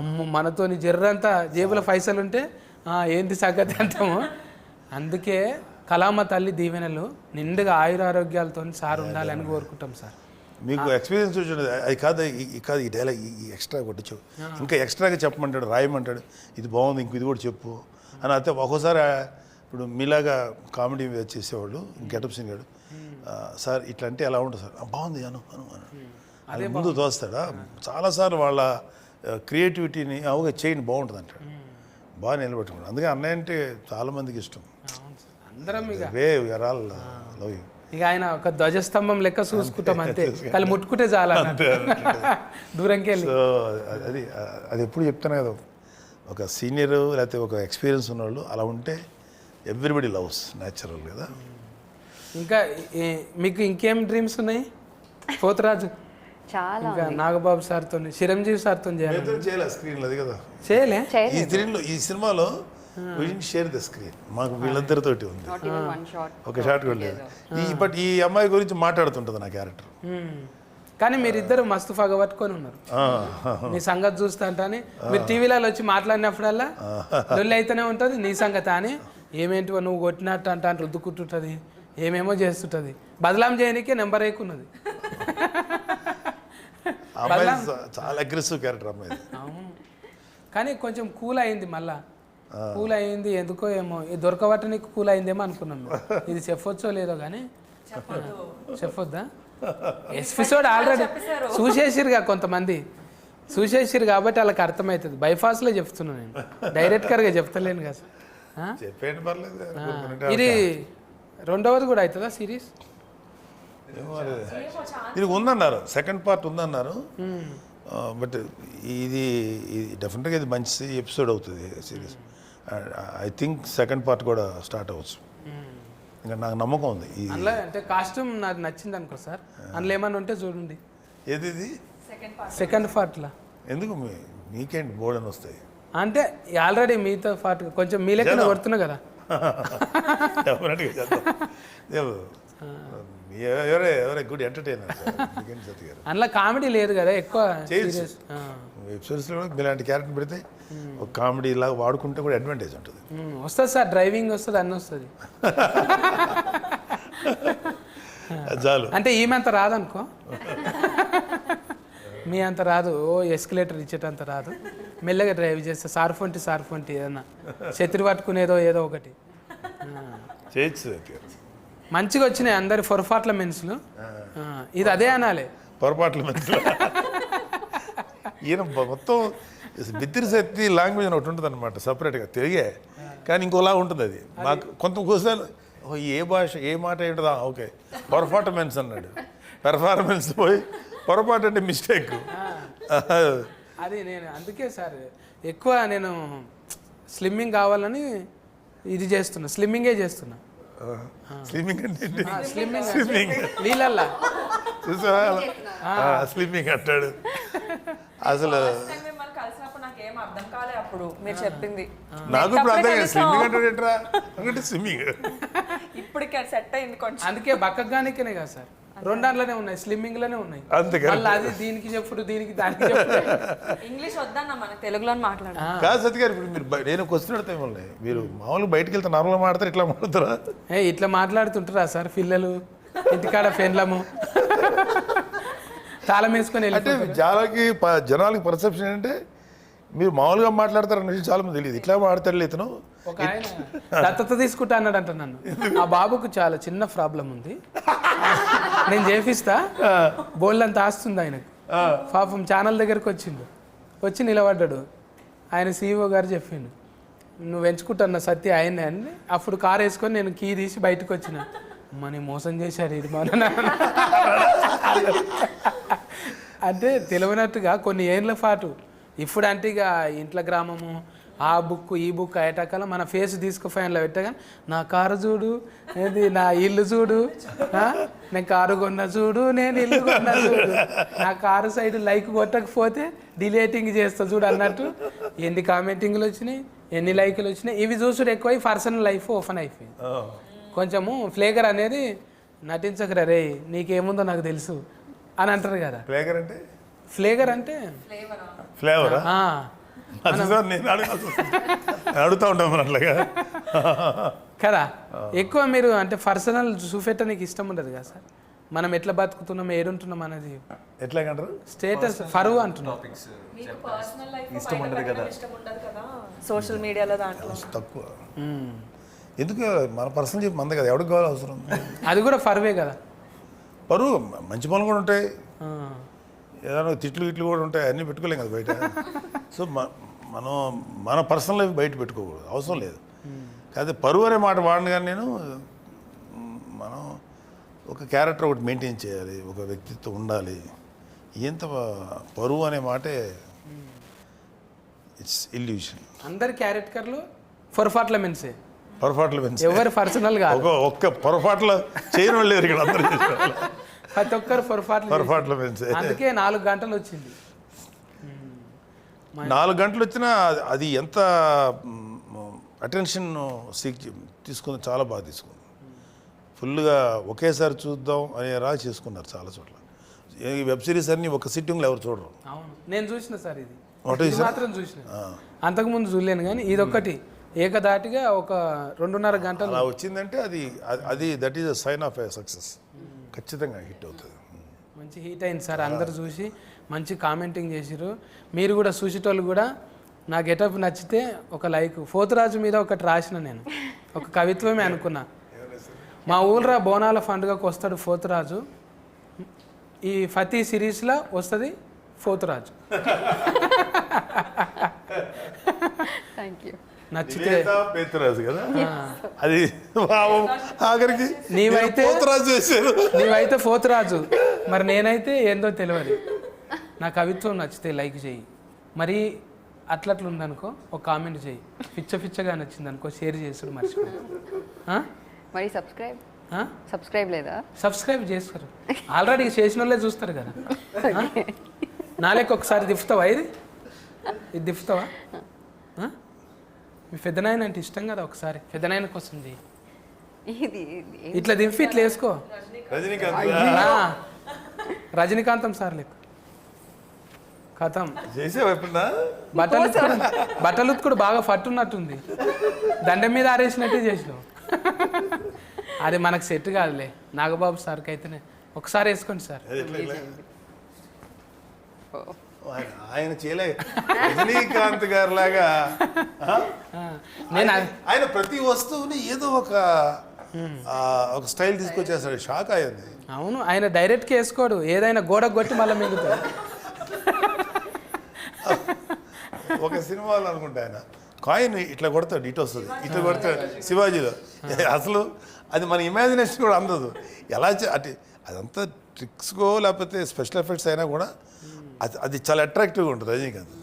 అమ్మ మనతోని జర్రంతా జేబుల పైసలు ఉంటే ఏంది సంగతి అంటాము అందుకే కళామ తల్లి దీవెనలు నిండుగా ఆయురారోగ్యాలతో సార్ ఉండాలని కోరుకుంటాం సార్ మీకు ఎక్స్పీరియన్స్ చూడండి అది కాదు కాదు ఈ డైలాగ్ ఈ ఎక్స్ట్రా కొట్టించు ఇంకా ఎక్స్ట్రాగా చెప్పమంటాడు రాయమంటాడు ఇది బాగుంది ఇంక ఇది కూడా చెప్పు అని అయితే ఒక్కోసారి ఇప్పుడు మీలాగా కామెడీ చేసేవాళ్ళు గెటప్ సీన్ గాడు సార్ ఇట్లా అంటే ఎలా ఉంటుంది సార్ బాగుంది అను అది ముందు తోస్తాడా చాలాసార్లు వాళ్ళ క్రియేటివిటీని అవుగా చేయండి బాగుంటుంది అంటాడు బాగా నిలబెట్టుకున్నాడు అందుకే అన్నయ్య అంటే చాలామందికి ఇష్టం అందరం ఇక వే ఆల్ లవ్ యూ ఇక ఆయన ఒక ధ్వజస్తంభం లెక్క చూసుకుంటాం అంతే వాళ్ళు ముట్టుకుంటే చాలా దూరంకి వెళ్ళి సో అది ఎప్పుడు చెప్తాను కదా ఒక సీనియర్ లేకపోతే ఒక ఎక్స్పీరియన్స్ ఉన్నవాళ్ళు అలా ఉంటే ఎవ్రీబడి లవ్స్ న్యాచురల్ కదా ఇంకా మీకు ఇంకేం డ్రీమ్స్ ఉన్నాయి పోతరాజు చాలా ఇంకా నాగబాబు సార్తో చిరంజీవి సార్తో చేయాలి చేయలే స్క్రీన్ అది కదా చేయలే ఈ స్క్రీన్లో ఈ సినిమాలో షేర్ ద స్క్రీన్ మాకు వీళ్ళిద్దరితోటి ఉంది not even one shot. ఒక షాట్ కూడా లేదు బట్ ఈ అమ్మాయి గురించి మాట్లాడుతుంటుంది నా క్యారెక్టర్ కానీ మీరిద్దరు మస్తు పగబట్టుకొని ఉన్నారు మీ సంగతి చూస్తా అంటాని మీరు టీవీలలో వచ్చి మాట్లాడినప్పుడల్లా లొల్లి అయితేనే ఉంటుంది నీ సంగతి అని ఏమేంటివో నువ్వు కొట్టినట్టు అంట అని రుద్దుకుంటుంటుంది ఏమేమో చేస్తుంటుంది బదలాం చేయడానికే నెంబర్ ఎక్కున్నది అమ్మాయి చాలా అగ్రెసివ్ క్యారెక్టర్ అమ్మాయి అవును కానీ కొంచెం కూల్ అయింది మళ్ళా కూల్ అయింది ఎందుకో ఏమో ఇది దొరకబట్టనికి కూల్ అయిందేమో అనుకున్నాం మేము. ఇది చెప్పొచ్చో లేదో కానీ చెప్పొద్దా ఎపిసోడ్ ఆల్రెడీ చూసేసిరుగా కొంతమంది చూసేసిరు కాబట్టి వాళ్ళకి అర్థమవుతుంది బైఫాస్లో చెప్తున్నాను నేను డైరెక్ట్గా చెప్తలేను కదా సార్ చెప్పేయండి పర్లేదు ఇది రెండవది కూడా అవుతుందా సిరీస్ దీనికి ఉందన్నారు సెకండ్ పార్ట్ ఉందన్నారు బట్ ఇది డెఫినెట్గా ఇది మంచి ఎపిసోడ్ అవుతుంది series I think second part కూడా స్టార్ట్ అవ్వచ్చు ఇంకా నాకు నమ్మకం ఉంది ఈ అందులో అంటే కాస్ట్యూమ్ నాకు నచ్చింది అనుకో సార్ అందులో ఏమన్నా ఉంటే చూడండి ఏది ఇది సెకండ్ పార్ట్లో ఎందుకు మీకేంటి బోర్డు అని వస్తాయి అంటే ఆల్రెడీ మీతో పాటు కొంచెం మీ లెక్కన కొడుతున్నా కదా డెఫినెట్గా చేద్దాం ఎవరే గుడ్ ఎంటర్టైనర్ సతీ గారు అందులో కామెడీ లేదు కదా ఎక్కువ సీరియస్ వెబ్సైట్స్లో కూడా ఇలాంటి క్యారెక్టర్ పెడితే ఒక కామెడీ లాగా వాడుకుంటే కూడా అడ్వాంటేజ్ ఉంటుంది వస్తుంది సార్ డ్రైవింగ్ వస్తుంది అన్నీ వస్తుంది చాలు అంటే ఈమె అంత రాదనుకో మీ అంత రాదు ఎస్కలేటర్ ఇచ్చేటంత రాదు మెల్లగా డ్రైవ్ చేస్తే సార్ఫొంటి ఏదన్నా శత్రు పట్టుకునేదో ఏదో ఒకటి చేయొచ్చు సతీ గారు మంచిగా వచ్చినాయి అందరి పొరపాట్ల మెన్సులు ఇది అదే అనాలి పొరపాట్ల మధ్యలో ఈయన మొత్తం బిత్తిరి శక్తి లాంగ్వేజ్ అని ఒకటి ఉంటుంది అనమాట సపరేట్గా తెలుగే కానీ ఇంకోలా ఉంటుంది అది మాకు కొంత కోసం ఏ భాష ఏ మాట ఏంటదా ఓకే పర్ఫార్మెన్స్ అన్నాడు పెర్ఫార్మెన్స్ పోయి పొరపాటు అంటే మిస్టేక్ అది నేను అందుకే సార్ ఎక్కువ నేను స్లిమ్మింగ్ కావాలని ఇది చేస్తున్నా స్లిమ్మింగే చేస్తున్నా స్లిమ్మింగ్ అంటే స్లిమ్మింగ్ స్లిమ్మింగ్ నీళ్ళల్లా చూసా స్లిమ్మింగ్ అంటాడు అసలు మిమ్మల్ని కలిసినప్పుడు నాకు ఏం అర్థం కాలే అప్పుడు మీరు చెప్పింది నాకు ఇప్పుడు అర్థం కాదు స్విమ్మింగ్ అంటాడు ఏంట్రా అంటే స్విమ్మింగ్ ఇప్పుడు సెట్ అయింది కొంచెం అందుకే బక్కగానికేనే కదా సార్ రెండాట్లోనే ఉన్నాయి, స్లిమ్మింగ్లోనే ఉన్నాయి. అంతే కదా. మళ్ళీ అది దీనికి చెప్పుడు, దీనికి దానికి చెప్పుడు. ఇంగ్లీష్ వద్దన్న మన తెలుగులో మాట్లాడాలి. కాదు సత్య గారు, ఇప్పుడు మీరు నేను క్వశ్చన్ అడుగుతా మిమ్మల్ని, మీరు మామూలుగా బయటకు వెళ్తే నార్మల్గా మాట్లాడతారు, ఇట్లా మాట్లాడతారా? ఇట్లా మాట్లాడుతుంటారా సార్ పిల్లలు ఇంటికాడ పెండ్లము తాళం వేసుకొని అంటే వెళ్ళిపోతారు. జనాలకి పర్సెప్షన్ ఏంటంటే మీరు మామూలుగా మాట్లాడతారు అన్న విషయం చాలా మంది తెలియదు. ఇట్లా మాట్లాడతాడు ఇతను. ఒక ఆయన దత్తత తీసుకుంటా అన్నాడంట నన్ను. ఆ బాబుకు చాలా చిన్న ప్రాబ్లం ఉంది, నేను చేపిస్తా, బోల్డ్ అంత ఆస్తుంది ఆయనకు. పాపం ఛానల్ దగ్గరకు వచ్చి నిలబడ్డాడు. ఆయన CEO గారు చెప్పిండు, నువ్వు ఎంచుకుంటున్న సత్య ఆయన్నే అని. అప్పుడు కారు వేసుకొని నేను కీ తీసి బయటకు వచ్చిన. మనీ మోసం చేశారు ఇది మన అంటే తెలియనట్టుగా కొన్ని ఏళ్ళ పాటు. ఇప్పుడు అంటే ఇక ఇంట్లో గ్రామము, ఆ బుక్ ఈ బుక్ అయ్యేటకాల మన ఫేస్ తీసుకు ఫ్యాన్లో పెట్టగా నా కారు చూడు, ఏది నా ఇల్లు చూడు, నేను కారు కొన్నా చూడు, నేను ఇల్లు కొన్నా చూడు, నా కారు సైడ్ లైక్ కొట్టకపోతే డిలేటింగ్ చేస్తా చూడు అన్నట్టు ఎన్ని కామెంటింగ్లు వచ్చినాయి, ఎన్ని లైకులు వచ్చినాయి. ఇవి చూసుడు ఎక్కువ పర్సనల్ లైఫ్ ఓపెన్ అయిపోయింది. కొంచెము ఫ్లేగర్ అనేది నటించకరా రే, నీకేముందో నాకు తెలుసు అని అంటారు కదా. ఫ్లేగర్ అంటే ఫ్లేవరా? నేను అడుగుతా ఉంటాం మరి అట్లాగా కదా. ఎక్కువ మీరు అంటే పర్సనల్ చూపెట్టడానికి ఇష్టం ఉండదు కదా సార్. మనం ఎట్లా బతుకుతున్నాం, ఏడుంటున్నాం అనేది ఎట్లాగంటారు, స్టేటస్ ఫరువు అంటున్నాం. ఇష్టం ఉండదు కదా సోషల్ మీడియాలో దాంట్లో తక్కువ. ఎందుకు మన పర్సనల్ చెప్పి మంద కదా, ఎవరికి కావాలి అవసరం. అది కూడా ఫరువే కదా. పరువు మంచి పనులు కూడా ఉంటాయి, ఏదైనా తిట్లు కూడా ఉంటాయి, అన్నీ పెట్టుకోలేం కదా బయట. సో మనం మన పర్సనల్ లైఫ్ బయట పెట్టుకోకూడదు, అవసరం లేదు. కాకపోతే పరువు అనే మాట వాడిన కానీ నేను మనం ఒక క్యారెక్టర్ ఒకటి మెయింటైన్ చేయాలి, ఒక వ్యక్తిత్వం ఉండాలి. ఎంత పరువు అనే మాటే ఇట్స్ ఇల్యూషన్. అందరి క్యారెక్టర్లు పొరపాట్ల మెన్సే, పొరపాట్లు పెంచి ఎవరు పర్సనల్ కాదు. ఒక్క పొరపాట్లు చేయడం లేరు ఇక్కడ అందరూ. ప్రతి ఒక్కరు పొరపాట్లు పెంచే. అందుకే 4 గంటలు వచ్చింది. 4 గంటలు వచ్చినా అది ఎంత అటెన్షన్ తీసుకుంది, చాలా బాగా తీసుకుంది. ఫుల్గా ఒకేసారి చూద్దాం అనే రా చేసుకున్నారు చాలా చోట్ల. ఈ వెబ్ సిరీస్ అన్ని ఒక సిట్టింగ్లో ఎవరు చూడరు. అవును, నేను చూసిన సార్ ఇది ఒకటి మాత్రం చూసిన, అంతకుముందు చూడలేను. కానీ ఇదొక్కటి ఏకదాటిగా ఒక 2.5 గంటలు అలా వచ్చిందంటే అది that is a sign of a success. ఖచ్చితంగా హిట్ అవుతుంది. మంచి హిట్ అయింది సార్. అందరు చూసి మంచి కామెంటింగ్ చేసిరు. మీరు కూడా చూసేటోళ్ళు కూడా నా గెటప్ నచ్చితే ఒక లైక్. పోతురాజు మీద ఒకటి రాసిన నేను, ఒక కవిత్వమే అనుకున్నా. మా ఊళ్ళో బోనాల పండుగకు వస్తాడు పోతురాజు, ఈ ఫతీ సిరీస్లో వస్తుంది పోతురాజు. Thank you. నచ్చితే పేతురాజు కదా అది, ఆఖరికి నీవైతే పోతురాజు చేశారు. నీవైతే పోతురాజు, మరి నేనైతే ఏందో తెలియదు. నా కవిత్వం నచ్చితే లైక్ చేయి, మరి అట్లట్లు ఉందనుకో ఒక కామెంట్ చేయి, పిచ్చగా నచ్చింది అనుకో షేర్ చేసుడు మర్చిపో. మరి సబ్స్క్రైబ్ లేదా? సబ్స్క్రైబ్ చేస్తారు, ఆల్రెడీ చేసిన వాళ్ళే చూస్తారు కదా. నాలేక ఒకసారి దిఫ్తావా, ఇది దిఫ్తావా? మీ పెద్దనాయన అంటే ఇష్టం కదా, ఒకసారి పెద్దనాయన కోసం చెయ్యి. ఇట్లా దింపి ఇట్లా వేసుకో. రజనీకాంతం సార్ లెక్క కథం చేసావు ఎప్పుడన్నా? బట్టలు కూడా బాగా పట్టున్నట్టుంది, దండం మీద ఆరేసినట్టే చేసినావు. అది మనకు సెట్ కాదులే. నాగబాబు సార్కి అయితేనే ఒకసారి వేసుకోండి సార్. ఆయన చేయలే రజనీకాంత్ గారు లాగా. నేను ఆయన ప్రతి వస్తువుని ఏదో ఒక స్టైల్ తీసుకొచ్చేస్తాడు, షాక్ అయ్యింది. అవును, ఆయన డైరెక్ట్గా వేసుకోడు, ఏదైనా గోడకు కొట్టి మళ్ళీ మిగులుతాడు. ఒక సినిమాలో అనుకుంటా ఆయన కాయిన్ ఇట్లా కొడతాడు, ఇటు వస్తుంది, ఇట్లా కొడతాడు శివాజీలో. అసలు అది మన ఇమాజినేషన్ కూడా అందదు. ఎలా అంటే అదంతా ట్రిక్స్కో లేకపోతే స్పెషల్ ఎఫెక్ట్స్ అయినా కూడా అది చాలా అట్రాక్టివ్గా ఉంటుంది రజనీకాంత్.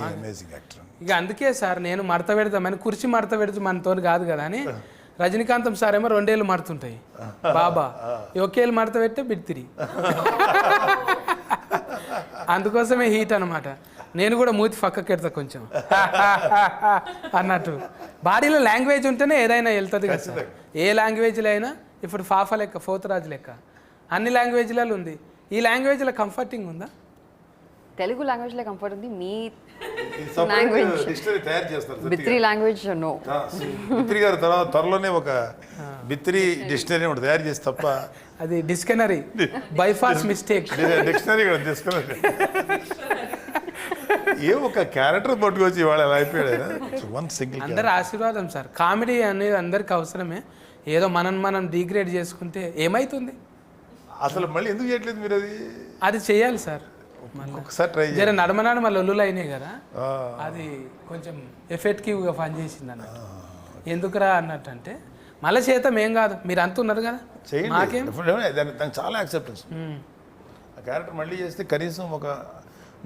Amazing actor. ఇక అందుకే సార్ నేను మడత పెడతామని, కుర్చీ మడత పెడితే మనతో కాదు కదా అని. రజనీకాంతం సార్ ఏమో 2 ఏళ్ళు మడుతుంటాయి, బాబా ఒకేళ్ళు మడత పెట్టే బిడ్తిరి. అందుకోసమే హీట్ అనమాట. నేను కూడా మూతి పక్కకి పెడతా కొంచెం అన్నట్టు. బాడీలో లాంగ్వేజ్ ఉంటేనే ఏదైనా వెళ్తుంది కదా సార్. ఏ లాంగ్వేజ్లో అయినా ఇప్పుడు ఫాఫా లెక్క, పోతురాజు లెక్క అన్ని లాంగ్వేజ్లలో ఉంది. ఈ లాంగ్వేజ్లో కంఫర్టింగ్ ఉందా? తెలుగు లాంగ్వేజ్లో కంఫర్ట్ ఉంది. మీ లాంగ్వేజ్ డిక్షనరీ తయారు చేస్తారు బిత్రి లాంగ్వేజ్ నో. బిత్రి గారు తర్వాత త్వరలోనే ఒక బిత్రి డిక్షనరీ ఒకటి తయారు చేసి తప్ప అది డిస్కనరీ బైఫాస్ మిస్టేక్. డిక్షనరీ కూడా డిక్షనరీ ఏ ఒక క్యారెక్టర్ పట్టుకొచ్చి ఇవాళ ఎలా అయిపోయాడు. వన్ సింగిల్ అందరి ఆశీర్వాదం సార్. కామెడీ అనేది అందరికి అవసరమే. ఏదో మనం డిగ్రేడ్ చేసుకుంటే ఏమైతుంది? అసలు మళ్ళీ ఎందుకు చేయట్లేదు మీరు? అది చేయాలి సార్. ఒకసారి ట్రై జర నడమనాడు మళ్ళీ ఒల్లులు అయినాయి కదా, అది కొంచెం ఎఫెక్టివ్గా పనిచేసింది అన్నట్టు. ఎందుకురా అన్నట్టు అంటే మళ్ళీ చేతం ఏం కాదు, మీరు అంత ఉన్నారు కదా మాకేం. దానికి చాలా యాక్సెప్టెన్స్. ఆ క్యారెక్టర్ మళ్ళీ చేస్తే కనీసం ఒక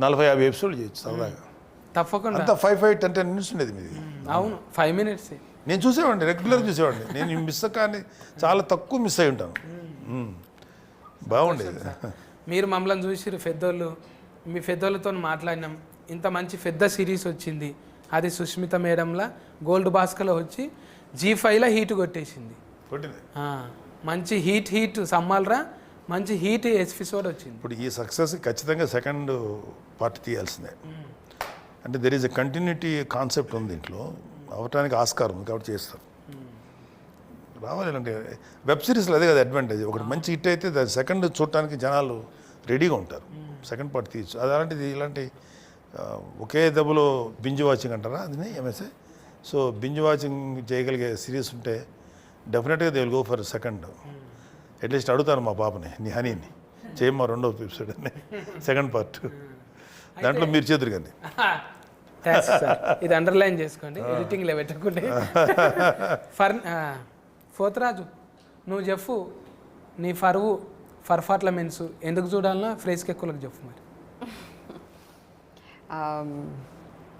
40-50 ఎపిసోడ్లు చేయొచ్చు సరదాగా. తప్పకుండా. అంతా 5-10 మినిట్స్ ఉండేది మీది. అవును, 5 minutes. నేను చూసేవాడిని, రెగ్యులర్ చూసేవాడిని. నేను మిస్ కానీ చాలా తక్కువ మిస్ అయి ఉంటాను. బాగుండేది. మీరు మమ్మల్ని చూసిరు పెద్దోళ్ళు, మీ పెద్దోళ్ళతో మాట్లాడినాం. ఇంత మంచి పెద్ద సిరీస్ వచ్చింది, అది సుష్మిత మేడంలా గోల్డ్ బాస్కలో వచ్చి G5లో హీట్ కొట్టేసింది. మంచి హీట్ సమ్మాలరా, మంచి హీట్ ఎపిసోడ్ వచ్చింది. ఇప్పుడు ఈ సక్సెస్ ఖచ్చితంగా సెకండ్ పార్ట్ తీయాల్సిందే. అంటే there is a continuity concept ఉంది దీంట్లో, అవటానికి ఆస్కారం ఉంది కాబట్టి చేస్తారు. రావాలి అంటే వెబ్ సిరీస్లో అదే కదా అడ్వాంటేజ్. ఒకటి మంచి హిట్ అయితే దాని సెకండ్ చూడటానికి జనాలు రెడీగా ఉంటారు, సెకండ్ పార్ట్ తీయచ్చు. అది అలాంటిది ఇలాంటి ఒకే దెబ్బలో బింజ్ వాచింగ్ అంటారా అది ఎంఎస్ఏ. సో బింజ్ వాచింగ్ చేయగలిగే సిరీస్ ఉంటే డెఫినెట్గా they will go for second. At least అడుగుతాను మా పాపని, నీ హనీని చేయమ్మా 2వ ఎపిసోడ్ అని, సెకండ్ పార్ట్. దాంట్లో మీరు చేతురు కానీ ఇది అండర్లైన్ చేసుకోండి, ఎడిటింగ్లో పెట్టకుంటే. పోతరాజు నువ్వు చెప్పు, నీ పర్ఫార్మెన్స్ ఎందుకు చూడాలన్నా ఫ్రేస్కి ఎక్కువలకు చెప్పు మరి.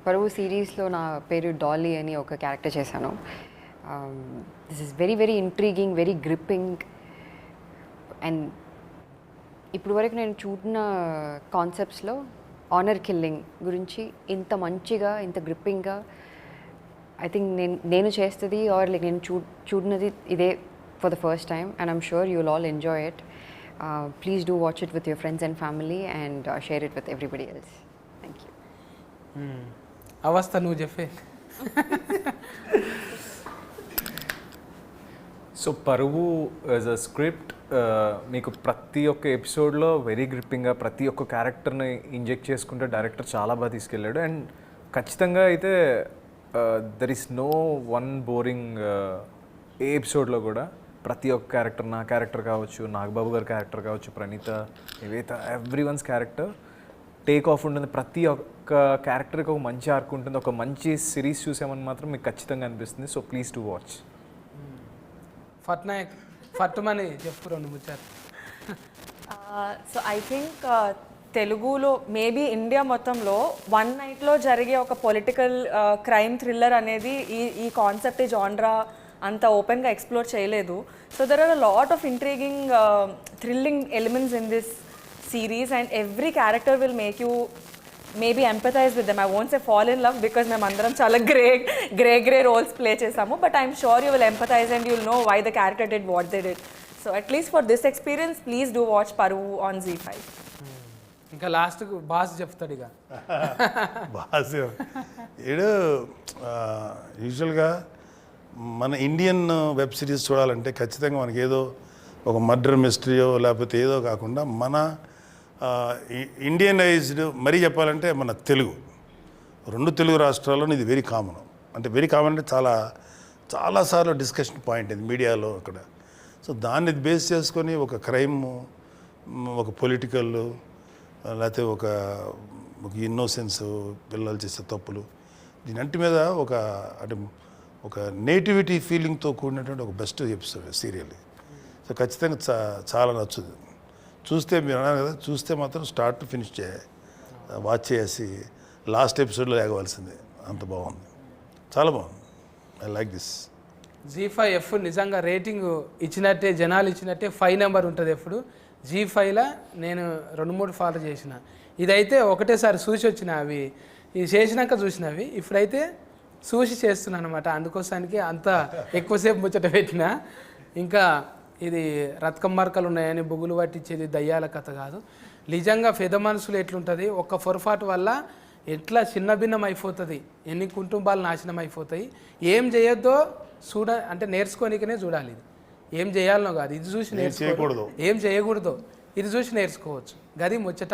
పరువు సిరీస్లో నా పేరు డాలీ అని ఒక క్యారెక్టర్ చేశాను. This is very very intriguing, very gripping. And ఇప్పుడు వరకు నేను చూడిన కాన్సెప్ట్స్లో ఆనర్ కిల్లింగ్ గురించి ఇంత మంచిగా, ఇంత గ్రిప్పింగ్గా ఐ థింక్ నేను చేస్తుంది ఆర్ లైక్ నేను చూడినది ఇదే for the first time. And I'm sure you will all enjoy it. Please do watch it with your friends and family and share it with everybody else. Thank you. అవస్థ నువ్వు చెప్పే. So పరువు as a script మీకు ప్రతి ఒక్క ఎపిసోడ్లో very గ్రిప్పింగ్గా ప్రతి ఒక్క క్యారెక్టర్ని ఇంజెక్ట్ చేసుకుంటే డైరెక్టర్ చాలా బాగా తీసుకెళ్ళాడు. అండ్ ఖచ్చితంగా అయితే there is no one boring ఏ ఎపిసోడ్లో కూడా. ప్రతి ఒక్క క్యారెక్టర్, నా క్యారెక్టర్ కావచ్చు, నాగబాబు గారి క్యారెక్టర్ కావచ్చు, Pranitha, Nivetha, every ones character take off ఉంటుంది. ప్రతి ఒక్క క్యారెక్టర్కి ఒక మంచి ఆర్క్ ఉంటుంది. ఒక మంచి సిరీస్ చూసామని మాత్రం మీకు ఖచ్చితంగా అనిపిస్తుంది. So please to watch. ఫట్నాయక్ ఫట్టుమని చెప్పు 2 ముచ్చారు. సో ఐ థింక్ తెలుగులో మేబీ ఇండియా మొత్తంలో వన్ నైట్లో జరిగే ఒక పొలిటికల్ క్రైమ్ థ్రిల్లర్ అనేది ఈ కాన్సెప్ట్, ఈ జాన్రా అంత ఓపెన్గా ఎక్స్ప్లోర్ చేయలేదు. So there are a lot of intriguing thrilling elements in this series and every character will make you maybe empathize with them. I won't say fall in love because మేమందరం చాలా grey roles play చేసాము, but I'm sure you will empathize and you'll know why the character did what they did. So at least for this experience, please do watch Paruvu on Z5. ఇంకా లాస్ట్కు boss చెప్తాడు ఇక. Boss ఏడు యూజువల్గా మన Indian web series చూడాలంటే ఖచ్చితంగా మనకి ఏదో ఒక మర్డర్ మిస్టరీయో లేకపోతే ఏదో కాకుండా మన ఇండియనైజ్డ్ మరీ చెప్పాలంటే మన తెలుగు 2 తెలుగు రాష్ట్రాల్లో ఇది వెరీ కామన్. అంటే వెరీ కామన్ అంటే చాలాసార్లు డిస్కషన్ పాయింట్ ఇది మీడియాలో అక్కడ. సో దాన్ని బేస్ చేసుకొని ఒక క్రైమ్, ఒక పొలిటికల్, లేకపోతే ఒక ఇన్నోసెన్స్, పిల్లలు చేసే తప్పులు, దీనంటి మీద ఒక నేటివిటీ ఫీలింగ్తో కూడినటువంటి ఒక బెస్ట్ ఎపిసోడ్ సీరియల్. సో ఖచ్చితంగా చాలా నచ్చుతుంది. చూస్తే మీరు అన్నారు కదా, చూస్తే మాత్రం స్టార్ట్ టు ఫినిష్ వాచ్ చేసి లాస్ట్ ఎపిసోడ్లో లేగవలసిందే. అంత బాగుంది, చాలా బాగుంది. I like this. G5 నిజంగా రేటింగ్ ఇచ్చినట్టే, జనాలు ఇచ్చినట్టే 5 నెంబర్ ఉంటుంది ఎప్పుడు. G5లో నేను 2-3 ఫాలో చేసిన. ఇదైతే ఒకటేసారి చూసి వచ్చిన, అవి ఇది చేసినాక చూసినవి. ఇప్పుడైతే చూసి చేస్తున్నాను అనమాట. అందుకోసానికి అంత ఎక్కువసేపు ముచ్చట పెట్టిన. ఇంకా ఇది రత్కం మార్కలు ఉన్నాయని బుగులు పట్టించేది దయ్యాల కథ కాదు. నిజంగా పెద్ద మనసులు ఎట్లుంటుంది, ఒక్క పొరపాటు వల్ల ఎట్లా చిన్న భిన్నం అయిపోతుంది, ఎన్ని కుటుంబాలు నాశనం అయిపోతాయి. ఏం చేయొద్దో అంటే నేర్చుకోనికనే చూడాలి. ఇది ఏం చేయాలనో కాదు, ఇది చూసి నేర్చుకోకూడదు, ఏం చేయకూడదు ఇది చూసి నేర్చుకోవచ్చు. గది ముచ్చట.